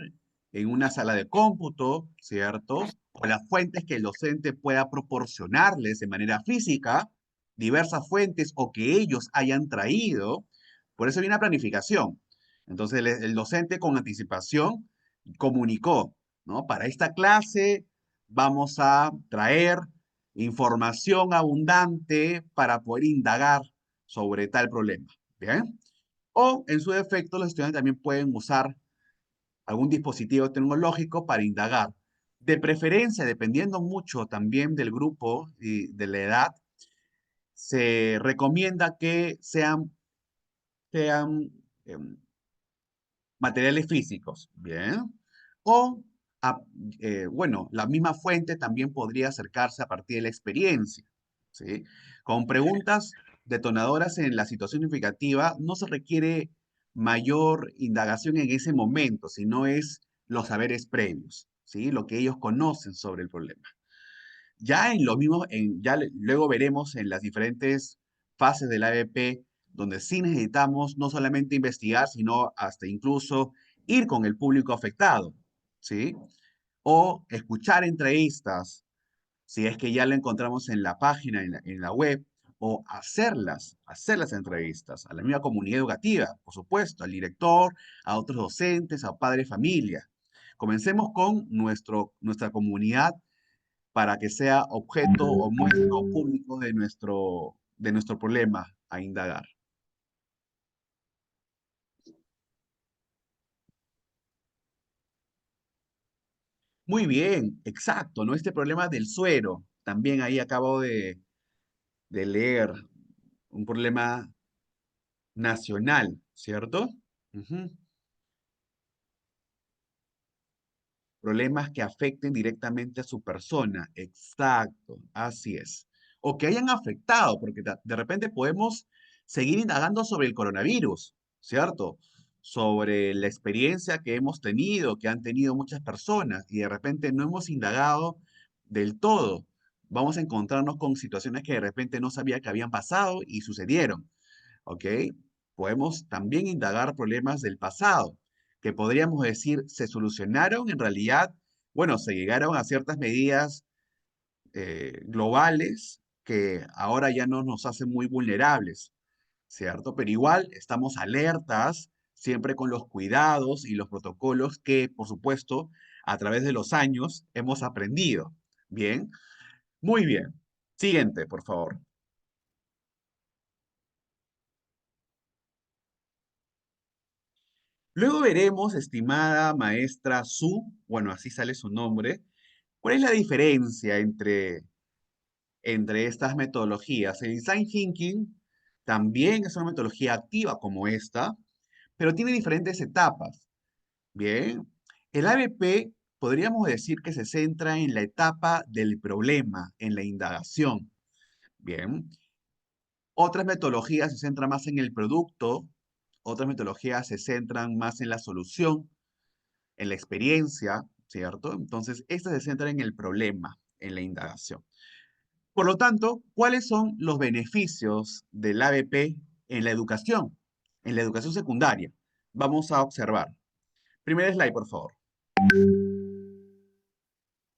en una sala de cómputo, ¿cierto? O las fuentes que el docente pueda proporcionarles de manera física, diversas fuentes o que ellos hayan traído. Por eso viene la planificación. Entonces el docente con anticipación comunicó, ¿no? Para esta clase vamos a traer información abundante para poder indagar sobre tal problema. ¿Bien? O, en su defecto, los estudiantes también pueden usar algún dispositivo tecnológico para indagar. De preferencia, dependiendo mucho también del grupo y de la edad, se recomienda que sean materiales físicos, ¿bien? O, a- bueno, la misma fuente también podría acercarse a partir de la experiencia, ¿sí? Con preguntas detonadoras en la situación significativa no se requiere mayor indagación en ese momento, sino es los saberes previos, ¿sí? Lo que ellos conocen sobre el problema. Ya en lo mismo, luego veremos en las diferentes fases del ABP, donde sí necesitamos no solamente investigar, sino hasta incluso ir con el público afectado, ¿sí? O escuchar entrevistas, si es que ya lo encontramos en la página, en la web, o hacer las entrevistas a la misma comunidad educativa, por supuesto, al director, a otros docentes, a padres de familia. Comencemos con nuestra comunidad para que sea objeto o muestra o público de nuestro problema a indagar. Muy bien, exacto, ¿no? Este problema del suero, también ahí acabo de leer un problema nacional, ¿cierto? Ujú. Problemas que afecten directamente a su persona. Exacto, así es. O que hayan afectado, porque de repente podemos seguir indagando sobre el coronavirus, ¿cierto? Sobre la experiencia que hemos tenido, que han tenido muchas personas, y de repente no hemos indagado del todo. Vamos a encontrarnos con situaciones que de repente no sabía que habían pasado y sucedieron. ¿Ok? Podemos también indagar problemas del pasado, que podríamos decir se solucionaron en realidad, bueno, se llegaron a ciertas medidas globales que ahora ya no nos hacen muy vulnerables, ¿cierto? Pero igual estamos alertas, siempre con los cuidados y los protocolos que, por supuesto, a través de los años hemos aprendido. Bien, muy bien. Siguiente, por favor. Luego veremos, estimada maestra Su, bueno, así sale su nombre, cuál es la diferencia entre estas metodologías. El design thinking también es una metodología activa como esta, pero tiene diferentes etapas. Bien, el ABP podríamos decir que se centra en la etapa del problema, en la indagación. Bien, otras metodologías se centran más en el producto, otras metodologías se centran más en la solución, en la experiencia, ¿cierto? Entonces, esta se centra en el problema, en la indagación. Por lo tanto, ¿cuáles son los beneficios del ABP en la educación? En la educación secundaria. Vamos a observar. Primer slide, por favor.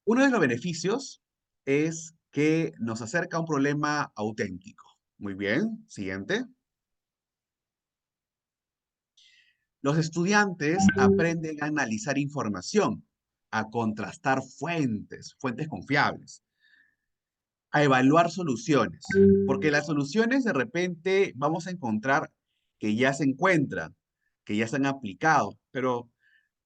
Uno de los beneficios es que nos acerca a un problema auténtico. Muy bien, siguiente. Los estudiantes aprenden a analizar información, a contrastar fuentes confiables, a evaluar soluciones, porque las soluciones de repente vamos a encontrar que ya se encuentran, que ya se han aplicado, pero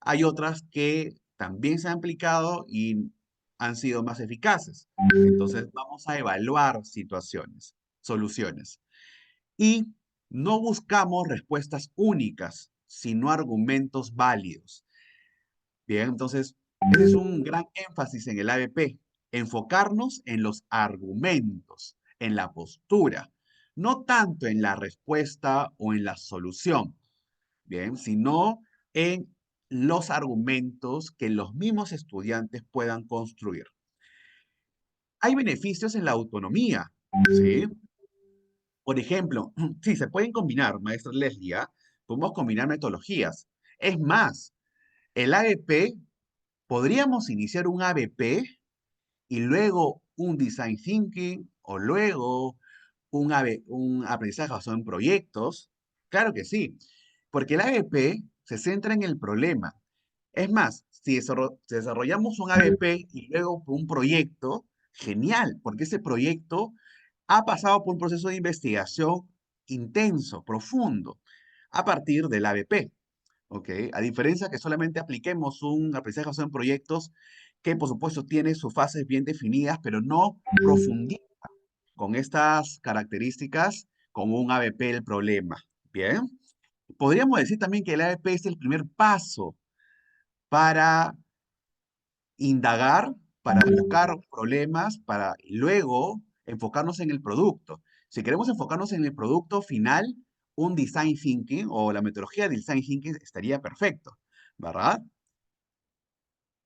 hay otras que también se han aplicado y han sido más eficaces. Entonces vamos a evaluar situaciones, soluciones. Y no buscamos respuestas únicas, sino argumentos válidos. Bien, entonces, ese es un gran énfasis en el ABP, enfocarnos en los argumentos, en la postura, no tanto en la respuesta o en la solución, bien, sino en los argumentos que los mismos estudiantes puedan construir. Hay beneficios en la autonomía, ¿sí? Por ejemplo, sí, se pueden combinar, maestra Leslie, ¿ah? Podemos combinar metodologías. Es más, el ABP, podríamos iniciar un ABP y luego un design thinking o luego un aprendizaje basado en proyectos. Claro que sí, porque el ABP se centra en el problema. Es más, si desarrollamos un ABP y luego un proyecto, genial, porque ese proyecto ha pasado por un proceso de investigación intenso, profundo, a partir del ABP. ¿Ok? A diferencia que solamente apliquemos un aprendizaje basado en proyectos que, por supuesto, tiene sus fases bien definidas, pero no profundiza con estas características como un ABP el problema. Bien. Podríamos decir también que el ABP es el primer paso para indagar, para buscar problemas, para luego enfocarnos en el producto. Si queremos enfocarnos en el producto final, un design thinking o la metodología de design thinking estaría perfecto, ¿verdad?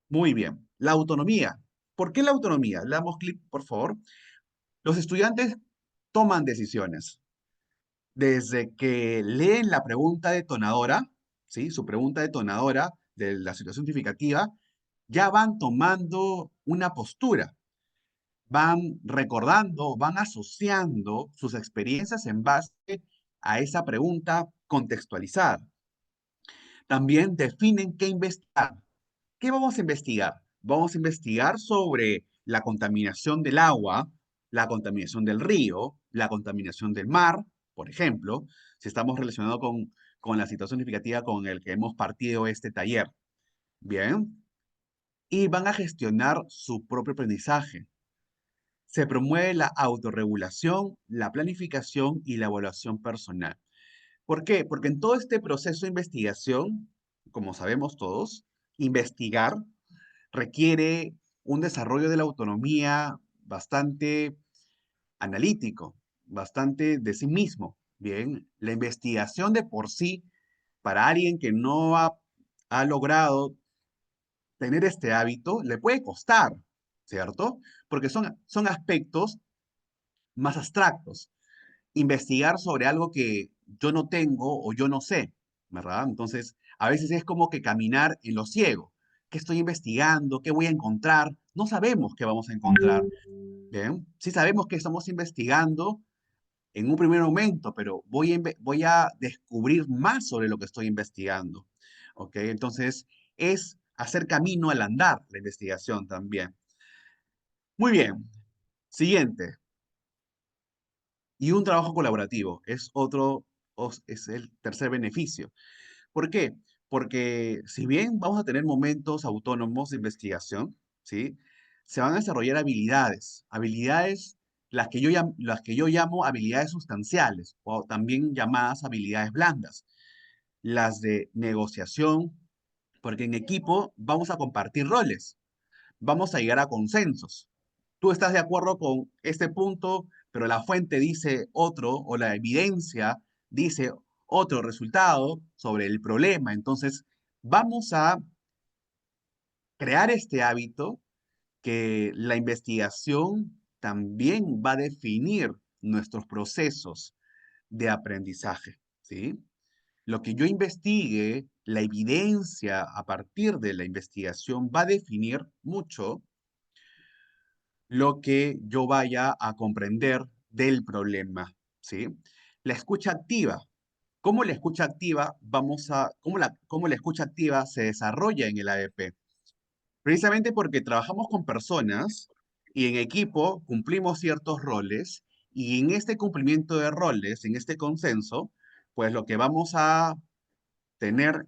Muy bien. La autonomía. ¿Por qué la autonomía? Le damos clic, por favor. Los estudiantes toman decisiones. Desde que leen la pregunta detonadora, ¿sí? Su pregunta detonadora de la situación significativa, ya van tomando una postura, van recordando, van asociando sus experiencias en base a esa pregunta contextualizada. También definen qué investigar. ¿Qué vamos a investigar? Vamos a investigar sobre la contaminación del agua, la contaminación del río, la contaminación del mar, por ejemplo, si estamos relacionados con la situación significativa con el que hemos partido este taller. Bien. Y van a gestionar su propio aprendizaje. Se promueve la autorregulación, la planificación y la evaluación personal. ¿Por qué? Porque en todo este proceso de investigación, como sabemos todos, investigar requiere un desarrollo de la autonomía bastante analítico, bastante de sí mismo. Bien, la investigación de por sí, para alguien que no ha logrado tener este hábito, le puede costar, ¿cierto? Porque son aspectos más abstractos. Investigar sobre algo que yo no tengo o yo no sé, ¿verdad? Entonces, a veces es como que caminar en lo ciego. ¿Qué estoy investigando? ¿Qué voy a encontrar? No sabemos qué vamos a encontrar. ¿Bien? Sí sabemos que estamos investigando en un primer momento, pero voy a descubrir más sobre lo que estoy investigando. ¿Ok? Entonces, es hacer camino al andar la investigación también. Muy bien. Siguiente. Y un trabajo colaborativo es es el tercer beneficio. ¿Por qué? Porque si bien vamos a tener momentos autónomos de investigación, ¿sí? Se van a desarrollar habilidades las que yo llamo habilidades sustanciales o también llamadas habilidades blandas, las de negociación, porque en equipo vamos a compartir roles, vamos a llegar a consensos. Tú estás de acuerdo con este punto, pero la fuente dice otro, o la evidencia dice otro resultado sobre el problema. Entonces, vamos a crear este hábito que la investigación también va a definir nuestros procesos de aprendizaje, ¿sí? Lo que yo investigue, la evidencia a partir de la investigación va a definir mucho lo que yo vaya a comprender del problema, ¿sí? La escucha activa. ¿Cómo la escucha activa cómo la escucha activa se desarrolla en el ADP? Precisamente porque trabajamos con personas y en equipo cumplimos ciertos roles y en este cumplimiento de roles, en este consenso, pues lo que vamos a tener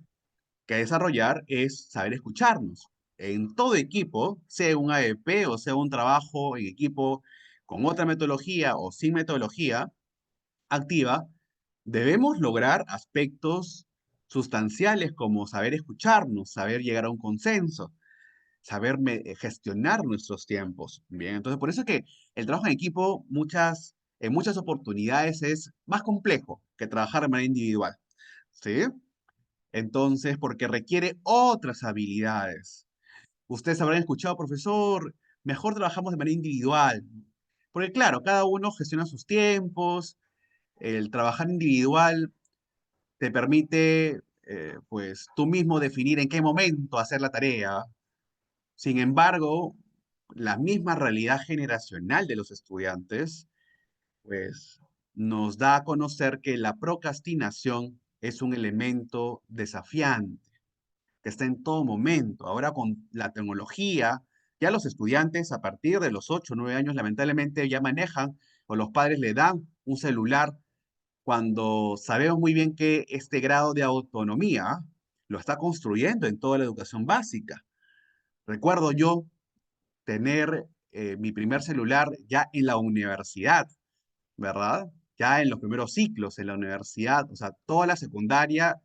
que desarrollar es saber escucharnos. En todo equipo, sea un AEP o sea un trabajo en equipo con otra metodología o sin metodología activa, debemos lograr aspectos sustanciales como saber escucharnos, saber llegar a un consenso, saber gestionar nuestros tiempos. Bien, entonces por eso es que el trabajo en equipo en muchas oportunidades es más complejo que trabajar de manera individual. ¿Sí? Entonces, porque requiere otras habilidades. Ustedes habrán escuchado, profesor, mejor trabajamos de manera individual. Porque claro, cada uno gestiona sus tiempos, el trabajar individual te permite, pues, tú mismo definir en qué momento hacer la tarea. Sin embargo, la misma realidad generacional de los estudiantes, pues, nos da a conocer que la procrastinación es un elemento desafiante que está en todo momento. Ahora con la tecnología, ya los estudiantes a partir de los 8 o 9 años lamentablemente ya manejan o los padres le dan un celular cuando sabemos muy bien que este grado de autonomía lo está construyendo en toda la educación básica. Recuerdo yo tener mi primer celular ya en la universidad, ¿verdad? Ya en los primeros ciclos en la universidad, o sea, toda la secundaria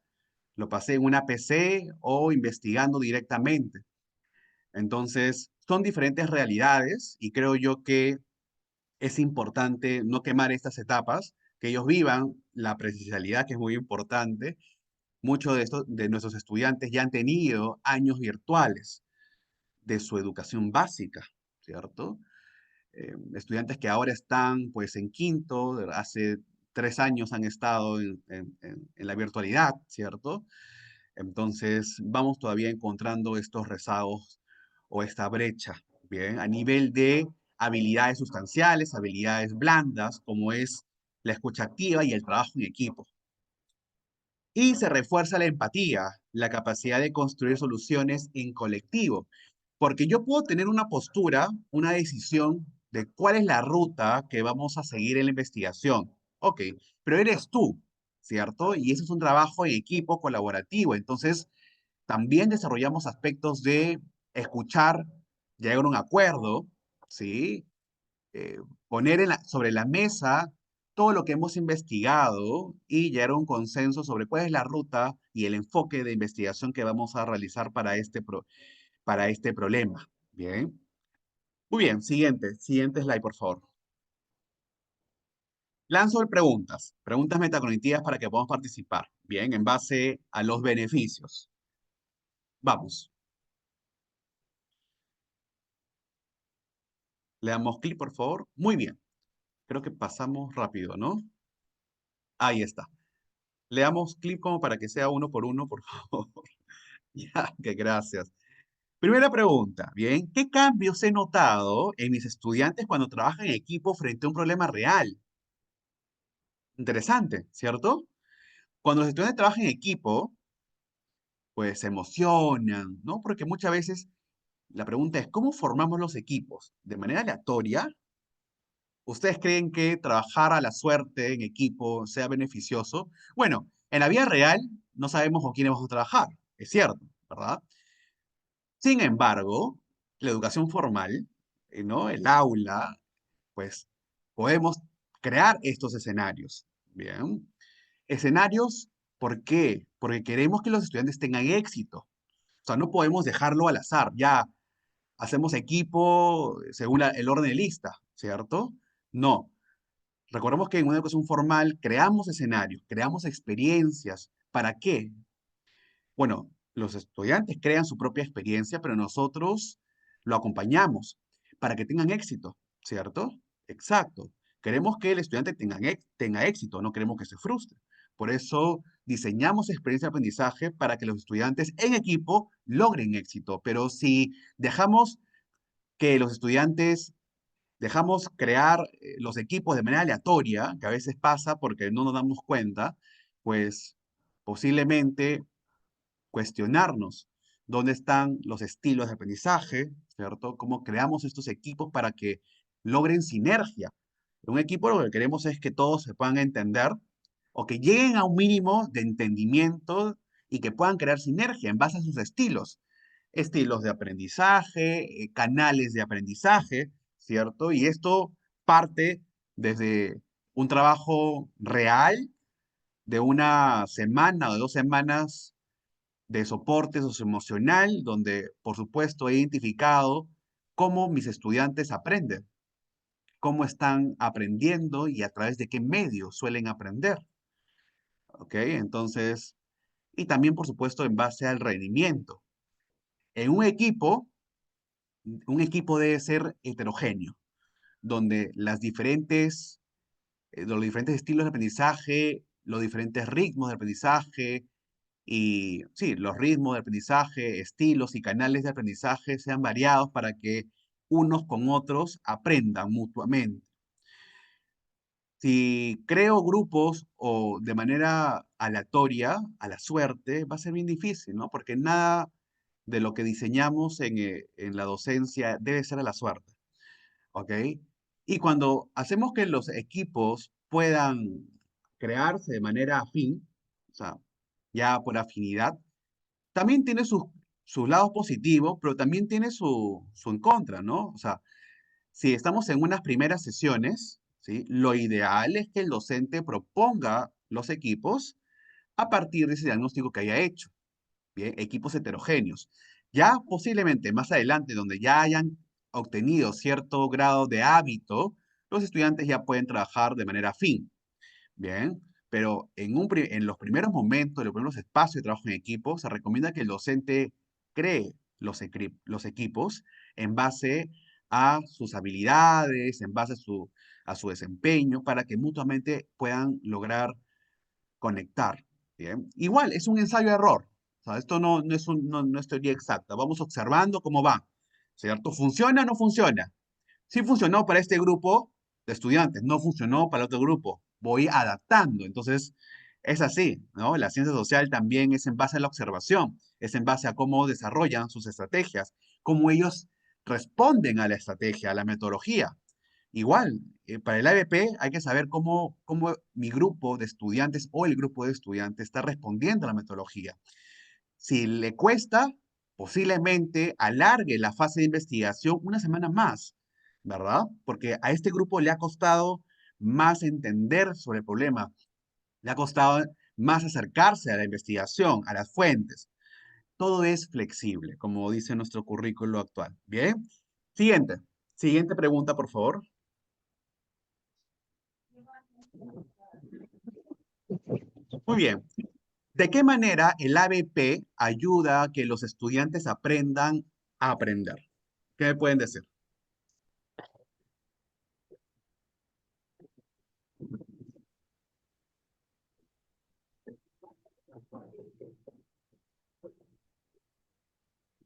lo pasé en una PC o investigando directamente. Entonces, son diferentes realidades y creo yo que es importante no quemar estas etapas, que ellos vivan la presencialidad, que es muy importante. Muchos de nuestros estudiantes ya han tenido años virtuales de su educación básica, ¿cierto? Estudiantes que ahora están pues en quinto, hace 3 años han estado en la virtualidad, ¿cierto? Entonces, vamos todavía encontrando estos rezagos o esta brecha, ¿bien? A nivel de habilidades sustanciales, habilidades blandas, como es la escucha activa y el trabajo en equipo. Y se refuerza la empatía, la capacidad de construir soluciones en colectivo, porque yo puedo tener una postura, una decisión de cuál es la ruta que vamos a seguir en la investigación. Ok, pero eres tú, ¿cierto? Y eso es un trabajo en equipo colaborativo. Entonces, también desarrollamos aspectos de escuchar, llegar a un acuerdo, ¿sí? Eh, poner sobre la mesa todo lo que hemos investigado y llegar a un consenso sobre cuál es la ruta y el enfoque de investigación que vamos a realizar para para este problema. Bien. Muy bien, siguiente slide, por favor. Lanzo preguntas metacognitivas para que podamos participar, bien, en base a los beneficios. Vamos. Le damos clic, por favor. Muy bien. Creo que pasamos rápido, ¿no? Ahí está. Le damos clic como para que sea uno, por favor. Ya, que gracias. Primera pregunta, bien, ¿qué cambios he notado en mis estudiantes cuando trabajan en equipo frente a un problema real? Interesante, ¿cierto? Cuando los estudiantes trabajan en equipo, pues se emocionan, ¿no? Porque muchas veces la pregunta es, ¿cómo formamos los equipos? ¿De manera aleatoria? ¿Ustedes creen que trabajar a la suerte en equipo sea beneficioso? Bueno, en la vida real no sabemos con quiénes vamos a trabajar, es cierto, ¿verdad? Sin embargo, la educación formal, ¿no? El aula, pues podemos crear estos escenarios. Bien. Escenarios, ¿por qué? Porque queremos que los estudiantes tengan éxito. O sea, no podemos dejarlo al azar. Ya hacemos equipo según el orden de lista, ¿cierto? No. Recordemos que en una educación formal creamos escenarios, creamos experiencias. ¿Para qué? Bueno, los estudiantes crean su propia experiencia, pero nosotros lo acompañamos para que tengan éxito, ¿cierto? Exacto. Queremos que el estudiante tenga éxito, no queremos que se frustre. Por eso diseñamos experiencia de aprendizaje para que los estudiantes en equipo logren éxito. Pero si dejamos que los estudiantes, dejamos crear los equipos de manera aleatoria, que a veces pasa porque no nos damos cuenta, pues posiblemente cuestionarnos dónde están los estilos de aprendizaje, ¿cierto? Cómo creamos estos equipos para que logren sinergia. Un equipo lo que queremos es que todos se puedan entender o que lleguen a un mínimo de entendimiento y que puedan crear sinergia en base a sus estilos. Estilos de aprendizaje, canales de aprendizaje, ¿cierto? Y esto parte desde un trabajo real de una semana o de 2 semanas de soporte socioemocional, donde, por supuesto, he identificado cómo mis estudiantes aprenden, cómo están aprendiendo y a través de qué medios suelen aprender. ¿Ok? Entonces, y también, por supuesto, en base al rendimiento. En un equipo debe ser heterogéneo, donde los diferentes estilos de aprendizaje, los diferentes ritmos de aprendizaje, y sí, los ritmos de aprendizaje, estilos y canales de aprendizaje sean variados para que unos con otros aprendan mutuamente. Si creo grupos o de manera aleatoria, a la suerte, va a ser bien difícil, ¿no? Porque nada de lo que diseñamos en la docencia debe ser a la suerte, ¿ok? Y cuando hacemos que los equipos puedan crearse de manera afín, o sea, ya por afinidad, también tiene sus lados positivos, pero también tiene su en contra, ¿no? O sea, si estamos en unas primeras sesiones, ¿sí? Lo ideal es que el docente proponga los equipos a partir de ese diagnóstico que haya hecho, ¿bien? Equipos heterogéneos. Ya posiblemente más adelante, donde ya hayan obtenido cierto grado de hábito, los estudiantes ya pueden trabajar de manera afín. Bien, pero en los primeros momentos, en los primeros espacios de trabajo en equipo, se recomienda que el docente cree los equipos en base a sus habilidades, en base a su desempeño, para que mutuamente puedan lograr conectar. Bien, igual, es un ensayo-error. O sea, esto no es teoría exacta. Vamos observando cómo va. ¿Cierto? ¿Funciona o no funciona? Sí funcionó para este grupo de estudiantes, no funcionó para otro grupo. Voy adaptando. Entonces, es así, ¿no? La ciencia social también es en base a la observación, es en base a cómo desarrollan sus estrategias, cómo ellos responden a la estrategia, a la metodología. Igual, para el ABP hay que saber cómo mi grupo de estudiantes o el grupo de estudiantes está respondiendo a la metodología. Si le cuesta, posiblemente alargue la fase de investigación una semana más, ¿verdad? Porque a este grupo le ha costado más entender sobre el problema, le ha costado más acercarse a la investigación, a las fuentes. Todo es flexible, como dice nuestro currículo actual. Bien. Siguiente. Siguiente pregunta, por favor. Muy bien. ¿De qué manera el ABP ayuda a que los estudiantes aprendan a aprender? ¿Qué me pueden decir?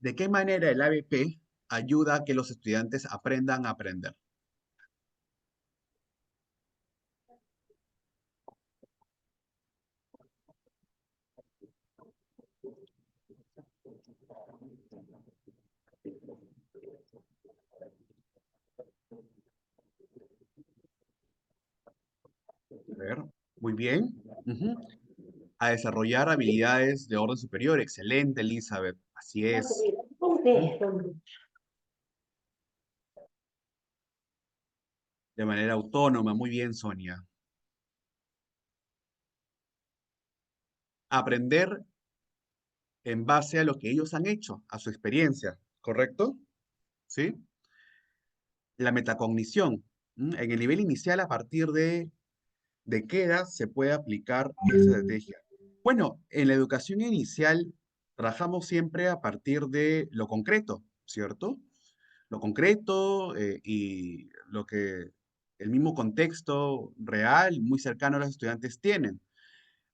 ¿De qué manera el ABP ayuda a que los estudiantes aprendan a aprender? ver, muy bien. Ujú. A desarrollar habilidades de orden superior. Excelente, Elizabeth. Así es. Ujú. De manera autónoma. Muy bien, Sonia. Aprender en base a lo que ellos han hecho, a su experiencia. ¿Correcto? ¿Sí? La metacognición. En el nivel inicial, a partir de qué edad se puede aplicar esa estrategia. Bueno, en la educación inicial trabajamos siempre a partir de lo concreto, ¿cierto? Lo concreto y lo que el mismo contexto real, muy cercano a los estudiantes tienen,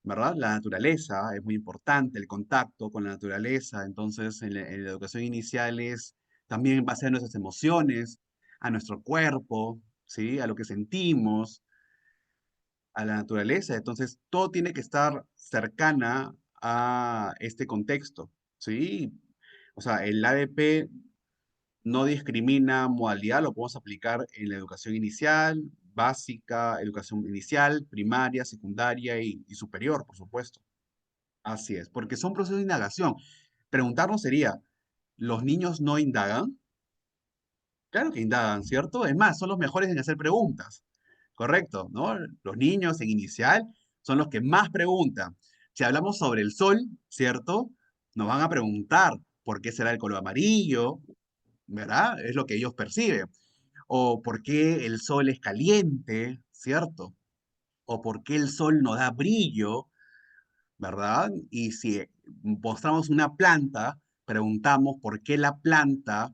¿verdad? La naturaleza es muy importante, el contacto con la naturaleza. Entonces, en la educación inicial es también en base a nuestras emociones, a nuestro cuerpo, ¿sí? A lo que sentimos, a la naturaleza. Entonces, todo tiene que estar cercana a este contexto, ¿sí? O sea, el ADP no discrimina modalidad, lo podemos aplicar en la educación inicial, básica, educación inicial, primaria, secundaria y superior, por supuesto. Así es, porque son procesos de indagación. Preguntarnos sería, ¿los niños no indagan? Claro que indagan, ¿cierto? Es más, son los mejores en hacer preguntas. Correcto, ¿no? Los niños en inicial son los que más preguntan. Si hablamos sobre el sol, ¿cierto? Nos van a preguntar por qué será el color amarillo, ¿verdad? Es lo que ellos perciben. O por qué el sol es caliente, ¿cierto? O por qué el sol no da brillo, ¿verdad? Y si mostramos una planta, preguntamos por qué la planta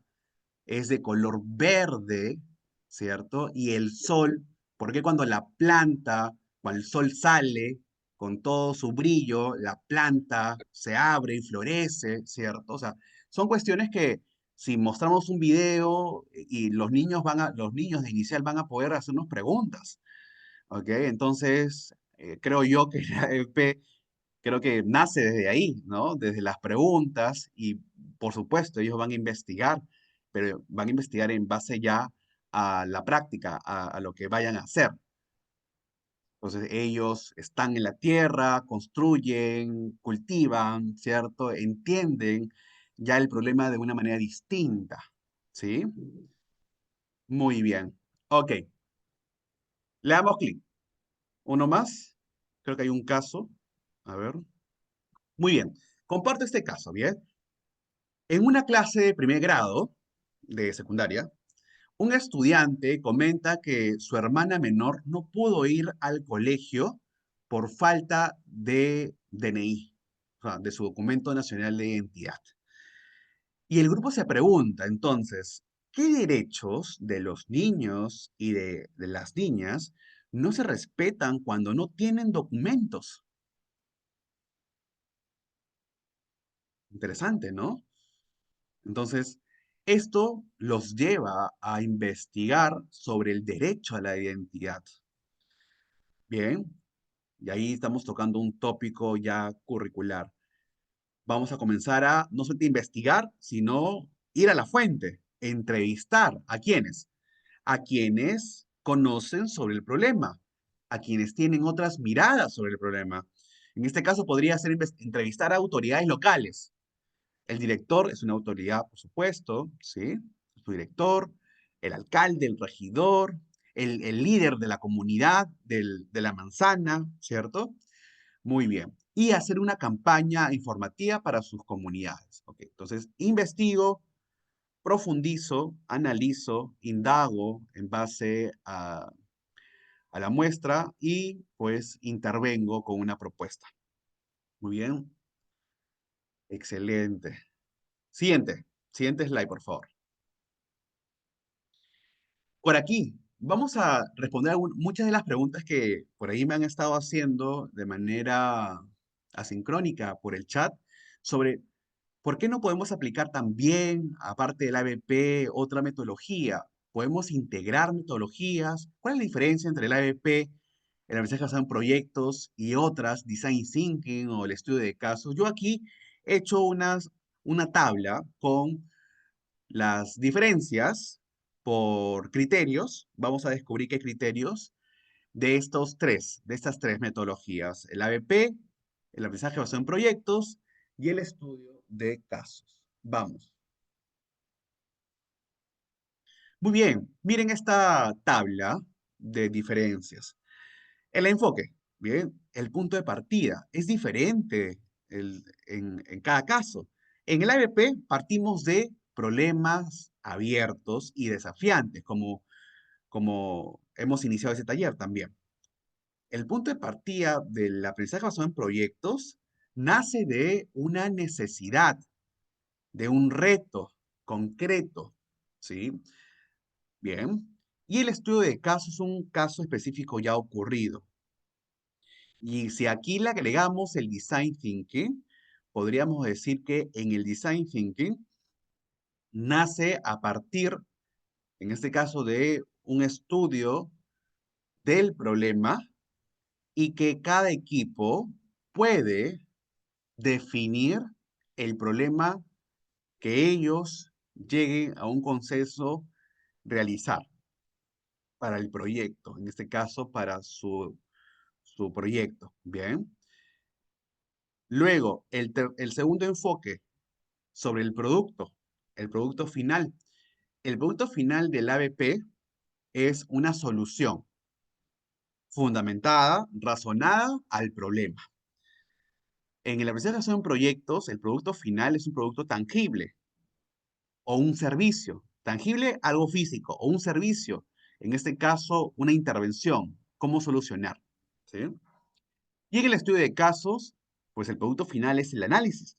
es de color verde, ¿cierto? Y el sol, ¿por qué cuando la planta, cuando el sol sale con todo su brillo, la planta se abre y florece, ¿cierto? O sea, son cuestiones que si mostramos un video y los niños de inicial van a poder hacernos preguntas, ¿ok? Entonces, creo yo que la EP creo que nace desde ahí, ¿no? Desde las preguntas y, por supuesto, ellos van a investigar, pero van a investigar en base ya a la práctica, a lo que vayan a hacer. Entonces, ellos están en la tierra, construyen, cultivan, ¿cierto? Entienden ya el problema de una manera distinta, ¿sí? Muy bien. Ok, le damos clic. Uno más. Creo que hay un caso. A ver. Muy bien. Comparto este caso, ¿bien? En una clase de primer grado de secundaria, un estudiante comenta que su hermana menor no pudo ir al colegio por falta de DNI, o sea, de su documento nacional de identidad. Y el grupo se pregunta entonces, ¿qué derechos de los niños y de las niñas no se respetan cuando no tienen documentos? Interesante, ¿no? Entonces, esto los lleva a investigar sobre el derecho a la identidad. Bien, y ahí estamos tocando un tópico ya curricular. Vamos a comenzar a no solamente investigar, sino ir a la fuente, entrevistar a quienes, conocen sobre el problema, a quienes tienen otras miradas sobre el problema. En este caso podría ser entrevistar a autoridades locales. El director es una autoridad, por supuesto, ¿sí? Su director, el alcalde, el regidor, el líder de la comunidad, de la manzana, ¿cierto? Muy bien. Y hacer una campaña informativa para sus comunidades. ¿Ok? Entonces, investigo, profundizo, analizo, indago en base a la muestra y pues intervengo con una propuesta. Muy bien. Excelente. Siguiente slide, por favor. Por aquí, vamos a responder muchas de las preguntas que por ahí me han estado haciendo de manera asincrónica por el chat sobre por qué no podemos aplicar también, aparte del ABP, otra metodología. ¿Podemos integrar metodologías? ¿Cuál es la diferencia entre el ABP, el aprendizaje basado en proyectos y otras, Design Thinking o el estudio de casos? Yo aquí he hecho una tabla con las diferencias por criterios. Vamos a descubrir qué criterios. de estas tres metodologías, el ABP, el aprendizaje basado en proyectos y el estudio de casos. Vamos. Muy bien, miren esta tabla de diferencias. El enfoque, bien, el punto de partida es diferente en cada caso. En el ABP partimos de problemas abiertos y desafiantes, como hemos iniciado ese taller también. El punto de partida del aprendizaje basado en proyectos nace de una necesidad, de un reto concreto, ¿sí? Bien. Y el estudio de casos es un caso específico ya ocurrido. Y si aquí le agregamos el design thinking, podríamos decir que en el design thinking nace a partir, en este caso, de un estudio del problema y que cada equipo puede definir el problema que ellos lleguen a un consenso realizar para el proyecto, en este caso para su proyecto. Bien. Luego, el segundo enfoque sobre el producto final. El producto final del ABP es una solución fundamentada, razonada al problema. En el aprendizaje en proyectos, el producto final es un producto tangible o un servicio. Tangible, algo físico, o un servicio. En este caso, una intervención. ¿Cómo solucionar? ¿Sí? Y en el estudio de casos, pues el producto final es el análisis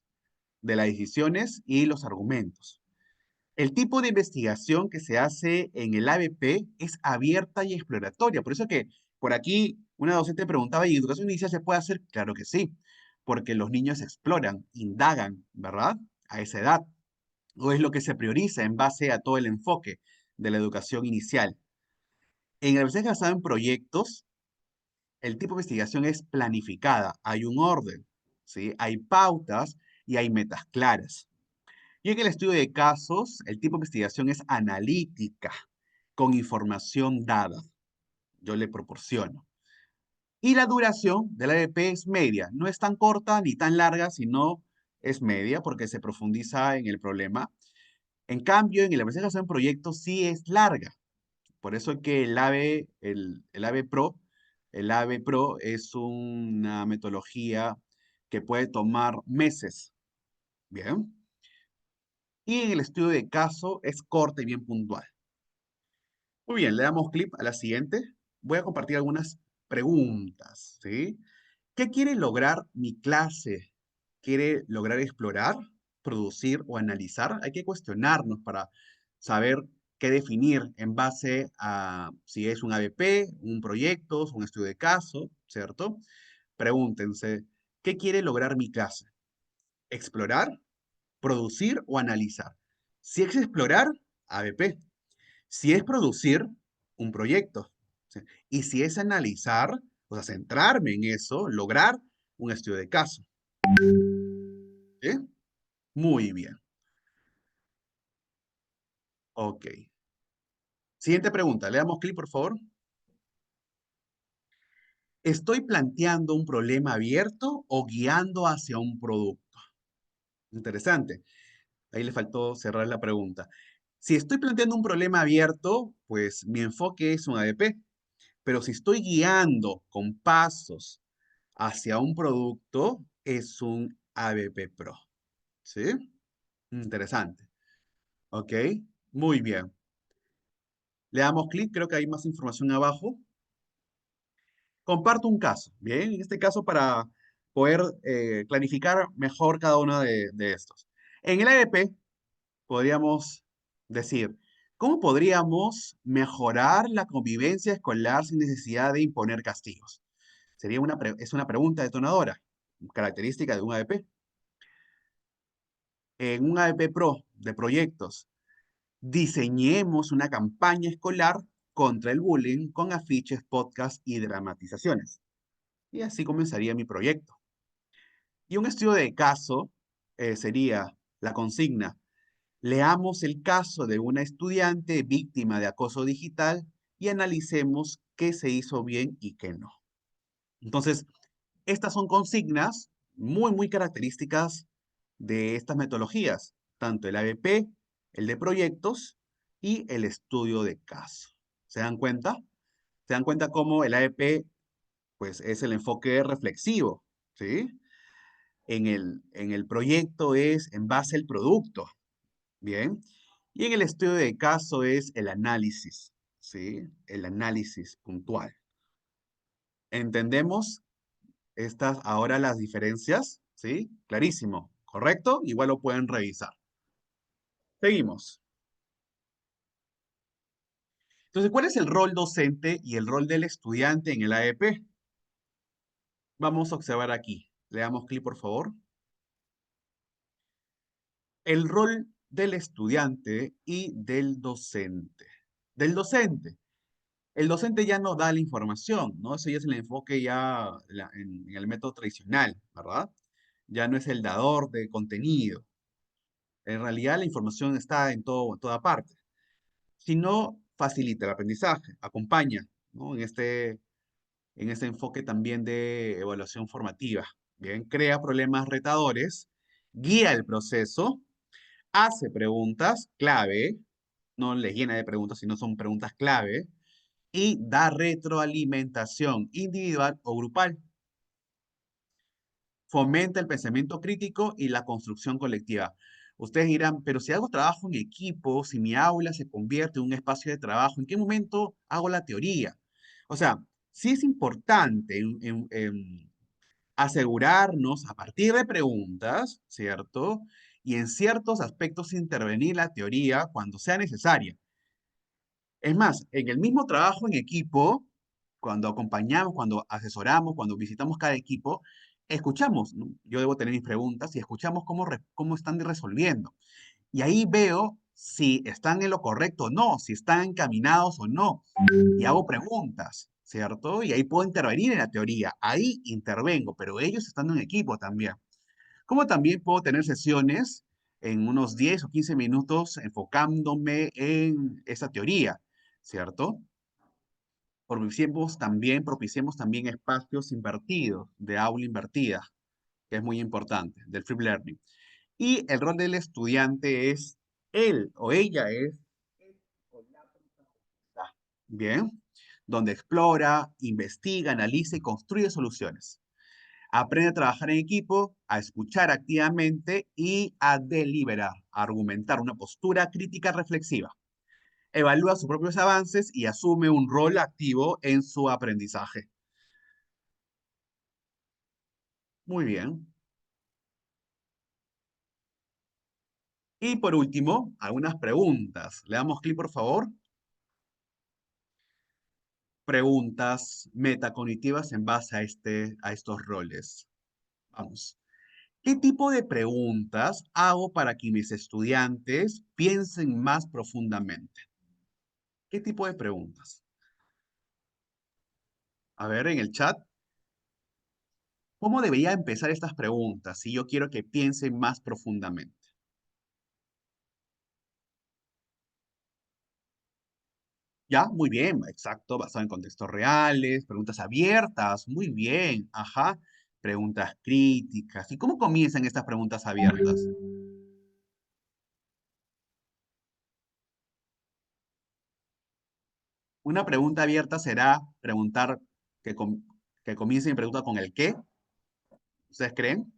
de las decisiones y los argumentos. El tipo de investigación que se hace en el ABP es abierta y exploratoria. Por eso que por aquí una docente preguntaba, ¿y educación inicial se puede hacer? Claro que sí, porque los niños exploran, indagan, ¿verdad? A esa edad. O es lo que se prioriza en base a todo el enfoque de la educación inicial. En el aprendizaje basado en proyectos, el tipo de investigación es planificada, hay un orden, ¿sí? Hay pautas y hay metas claras. Y en el estudio de casos, el tipo de investigación es analítica, con información dada. Yo le proporciono. Y la duración de la ABP es media. No es tan corta ni tan larga, sino es media porque se profundiza en el problema. En cambio, en el aprendizaje en proyectos sí es larga. Por eso es que el AB Pro es una metodología que puede tomar meses. Bien. Y en el estudio de caso es corta y bien puntual. Muy bien, le damos clic a la siguiente. Voy a compartir algunas preguntas, ¿sí? ¿Qué quiere lograr mi clase? ¿Quiere lograr explorar, producir o analizar? Hay que cuestionarnos para saber qué definir en base a si es un ABP, un proyecto, un estudio de caso, ¿cierto? Pregúntense, ¿qué quiere lograr mi clase? ¿Explorar, producir o analizar? Si es explorar, ABP. Si es producir, un proyecto. ¿Sí? Y si es analizar, o sea, centrarme en eso, lograr un estudio de caso. ¿Sí? Muy bien. Ok. Siguiente pregunta. Le damos clic, por favor. ¿Estoy planteando un problema abierto o guiando hacia un producto? Interesante. Ahí le faltó cerrar la pregunta. Si estoy planteando un problema abierto, pues mi enfoque es un ADP. Pero si estoy guiando con pasos hacia un producto, es un ABP Pro. ¿Sí? Interesante. Ok, muy bien. Le damos clic, creo que hay más información abajo. Comparto un caso, bien, en este caso para poder clarificar mejor cada uno de estos. En el ABP podríamos decir, ¿cómo podríamos mejorar la convivencia escolar sin necesidad de imponer castigos? Es una pregunta detonadora, característica de un ABP. En un ABP Pro de proyectos, diseñemos una campaña escolar contra el bullying con afiches, podcasts y dramatizaciones. Y así comenzaría mi proyecto. Y un estudio de caso sería la consigna. Leamos el caso de una estudiante víctima de acoso digital y analicemos qué se hizo bien y qué no. Entonces, estas son consignas muy características de estas metodologías, tanto el ABP, el de proyectos y el estudio de caso. ¿Se dan cuenta? ¿Se dan cuenta cómo el ABP, pues, es el enfoque reflexivo, ¿sí? En el proyecto es en base al producto, ¿bien? Y en el estudio de caso es el análisis, ¿sí? El análisis puntual. ¿Entendemos estas ahora las diferencias? ¿Sí? Clarísimo, ¿correcto? Igual lo pueden revisar. Seguimos. Entonces, ¿cuál es el rol docente y el rol del estudiante en el AEP? Vamos a observar aquí. Le damos clic, por favor. El rol del estudiante y del docente. Del docente. El docente ya no da la información, ¿no? Eso ya es el enfoque ya en el método tradicional, ¿verdad? Ya no es el dador de contenido. En realidad la información está en toda parte. Sino facilita el aprendizaje, acompaña, ¿no? En este enfoque también de evaluación formativa. Bien, crea problemas retadores, guía el proceso, hace preguntas clave, no les llena de preguntas, sino son preguntas clave, y da retroalimentación individual o grupal. Fomenta el pensamiento crítico y la construcción colectiva. Ustedes dirán, pero si hago trabajo en equipo, si mi aula se convierte en un espacio de trabajo, ¿en qué momento hago la teoría? O sea, sí es importante asegurarnos a partir de preguntas, ¿cierto? Y en ciertos aspectos intervenir la teoría cuando sea necesaria. Es más, en el mismo trabajo en equipo, cuando acompañamos, cuando asesoramos, cuando visitamos cada equipo, escuchamos, ¿no? Yo debo tener mis preguntas y escuchamos cómo están resolviendo. Y ahí veo si están en lo correcto o no, si están encaminados o no. Y hago preguntas, ¿cierto? Y ahí puedo intervenir en la teoría. Ahí intervengo, pero ellos están en equipo también. Como también puedo tener sesiones en unos 10 o 15 minutos enfocándome en esa teoría, ¿cierto? Propiciemos también espacios invertidos, de aula invertida, que es muy importante, del free learning. Y el rol del estudiante es él o ella es el o la protagonista. Bien, donde explora, investiga, analiza y construye soluciones. Aprende a trabajar en equipo, a escuchar activamente y a deliberar, a argumentar una postura crítica reflexiva. Evalúa sus propios avances y asume un rol activo en su aprendizaje. Muy bien. Y por último, algunas preguntas. Le damos clic, por favor. Preguntas metacognitivas en base a estos roles. Vamos. ¿Qué tipo de preguntas hago para que mis estudiantes piensen más profundamente? ¿Qué tipo de preguntas? A ver, en el chat, ¿cómo debería empezar estas preguntas si yo quiero que piensen más profundamente? Ya, muy bien, exacto, basado en contextos reales, preguntas abiertas, muy bien, ajá, preguntas críticas. ¿Y cómo comienzan estas preguntas abiertas? Una pregunta abierta será preguntar que comience mi pregunta con el qué. ¿Ustedes creen?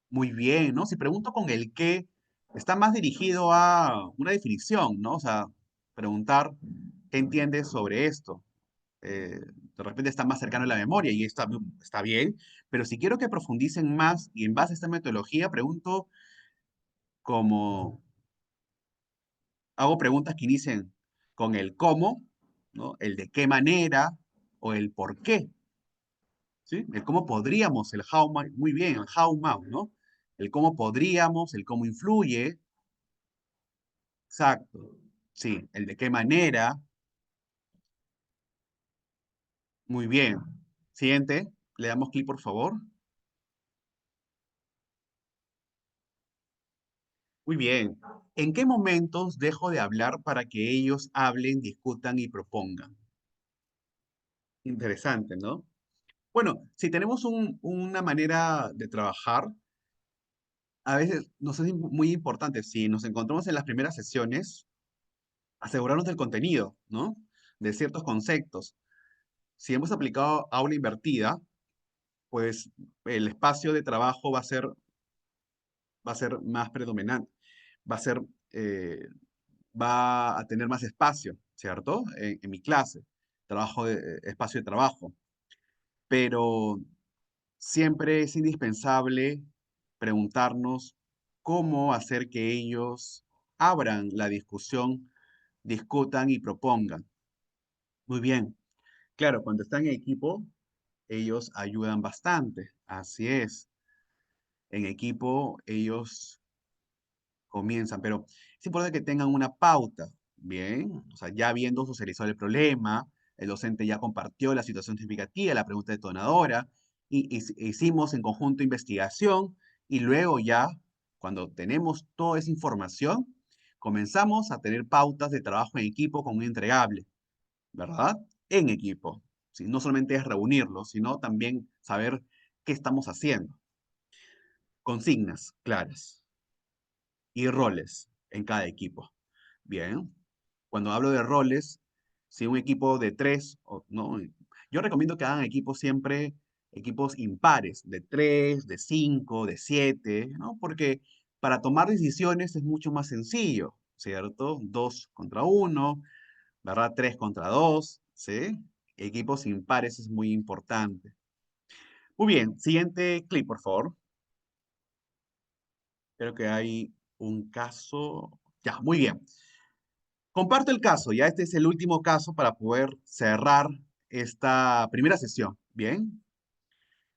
Muy bien, ¿no? Si pregunto con el qué, está más dirigido a una definición, ¿no? O sea, preguntar qué entiendes sobre esto. De repente está más cercano a la memoria y está bien, pero si quiero que profundicen más y en base a esta metodología, pregunto como, hago preguntas que inicien con el cómo, ¿no? El de qué manera o el por qué, ¿sí? El cómo podríamos, el how, muy bien, el how now, ¿no? El cómo podríamos, el cómo influye, exacto, sí, el de qué manera, muy bien. Siguiente, le damos clic, por favor. Muy bien. ¿En qué momentos dejo de hablar para que ellos hablen, discutan y propongan? Interesante, ¿no? Bueno, si tenemos una manera de trabajar, a veces nos es muy importante, si nos encontramos en las primeras sesiones, asegurarnos del contenido, ¿no? De ciertos conceptos. Si hemos aplicado aula invertida, pues el espacio de trabajo va a ser más predominante, va a ser, eh, va a tener más espacio, ¿cierto? En mi clase, espacio de trabajo. Pero siempre es indispensable preguntarnos cómo hacer que ellos abran la discusión, discutan y propongan. Muy bien. Claro, cuando están en equipo, ellos ayudan bastante. Así es. En equipo, ellos comienzan, pero es importante que tengan una pauta, ¿bien? O sea, ya habiendo socializado el problema, el docente ya compartió la situación significativa, la pregunta detonadora, y hicimos en conjunto investigación, y luego ya, cuando tenemos toda esa información, comenzamos a tener pautas de trabajo en equipo con un entregable, ¿verdad? En equipo. ¿Sí? No solamente es reunirlos, sino también saber qué estamos haciendo. Consignas claras y roles en cada equipo. Bien, cuando hablo de roles, si un equipo de tres, ¿no? Yo recomiendo que hagan equipos siempre, equipos impares, de tres, de cinco, de siete, ¿no? Porque para tomar decisiones es mucho más sencillo, ¿cierto? Dos contra uno, ¿verdad? Tres contra dos, ¿sí? Equipos impares es muy importante. Muy bien, siguiente clip, por favor. Creo que hay un caso. Ya, muy bien. Comparto el caso, ya este es el último caso para poder cerrar esta primera sesión. Bien.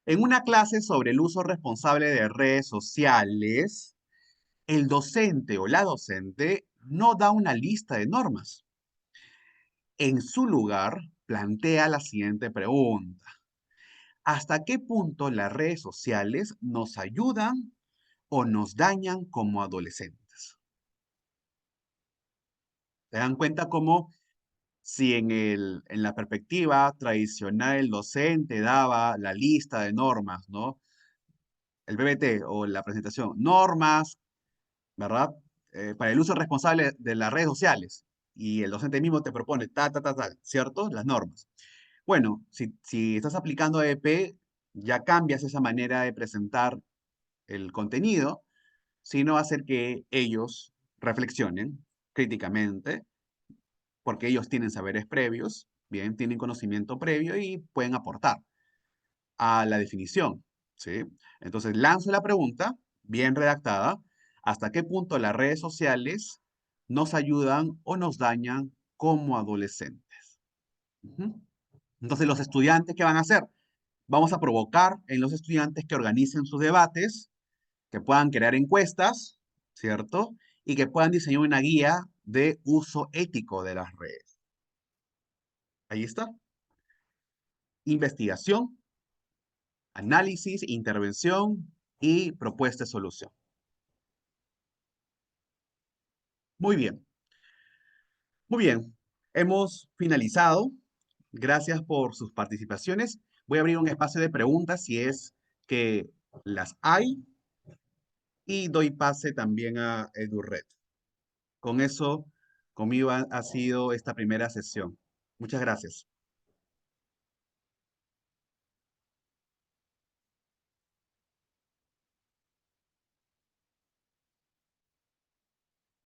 En una clase sobre el uso responsable de redes sociales, el docente o la docente no da una lista de normas. En su lugar, plantea la siguiente pregunta. ¿Hasta qué punto las redes sociales nos ayudan o nos dañan como adolescentes? ¿Se dan cuenta cómo si en la perspectiva tradicional el docente daba la lista de normas, ¿no? El PPT o la presentación, normas, ¿verdad? Para el uso responsable de las redes sociales. Y el docente mismo te propone, ¿cierto? Las normas. Bueno, si estás aplicando EP, ya cambias esa manera de presentar el contenido, sino hacer que ellos reflexionen críticamente porque ellos tienen saberes previos, bien, tienen conocimiento previo y pueden aportar a la definición, ¿sí? Entonces, lanzo la pregunta, bien redactada, ¿hasta qué punto las redes sociales nos ayudan o nos dañan como adolescentes? Ujú. Entonces, los estudiantes, ¿qué van a hacer? Vamos a provocar en los estudiantes que organicen sus debates, que puedan crear encuestas, ¿cierto? Y que puedan diseñar una guía de uso ético de las redes. Ahí está. Investigación, análisis, intervención y propuesta de solución. Muy bien, muy bien. Hemos finalizado. Gracias por sus participaciones. Voy a abrir un espacio de preguntas si es que las hay y doy pase también a EduRed. Con eso, conmigo ha sido esta primera sesión. Muchas gracias.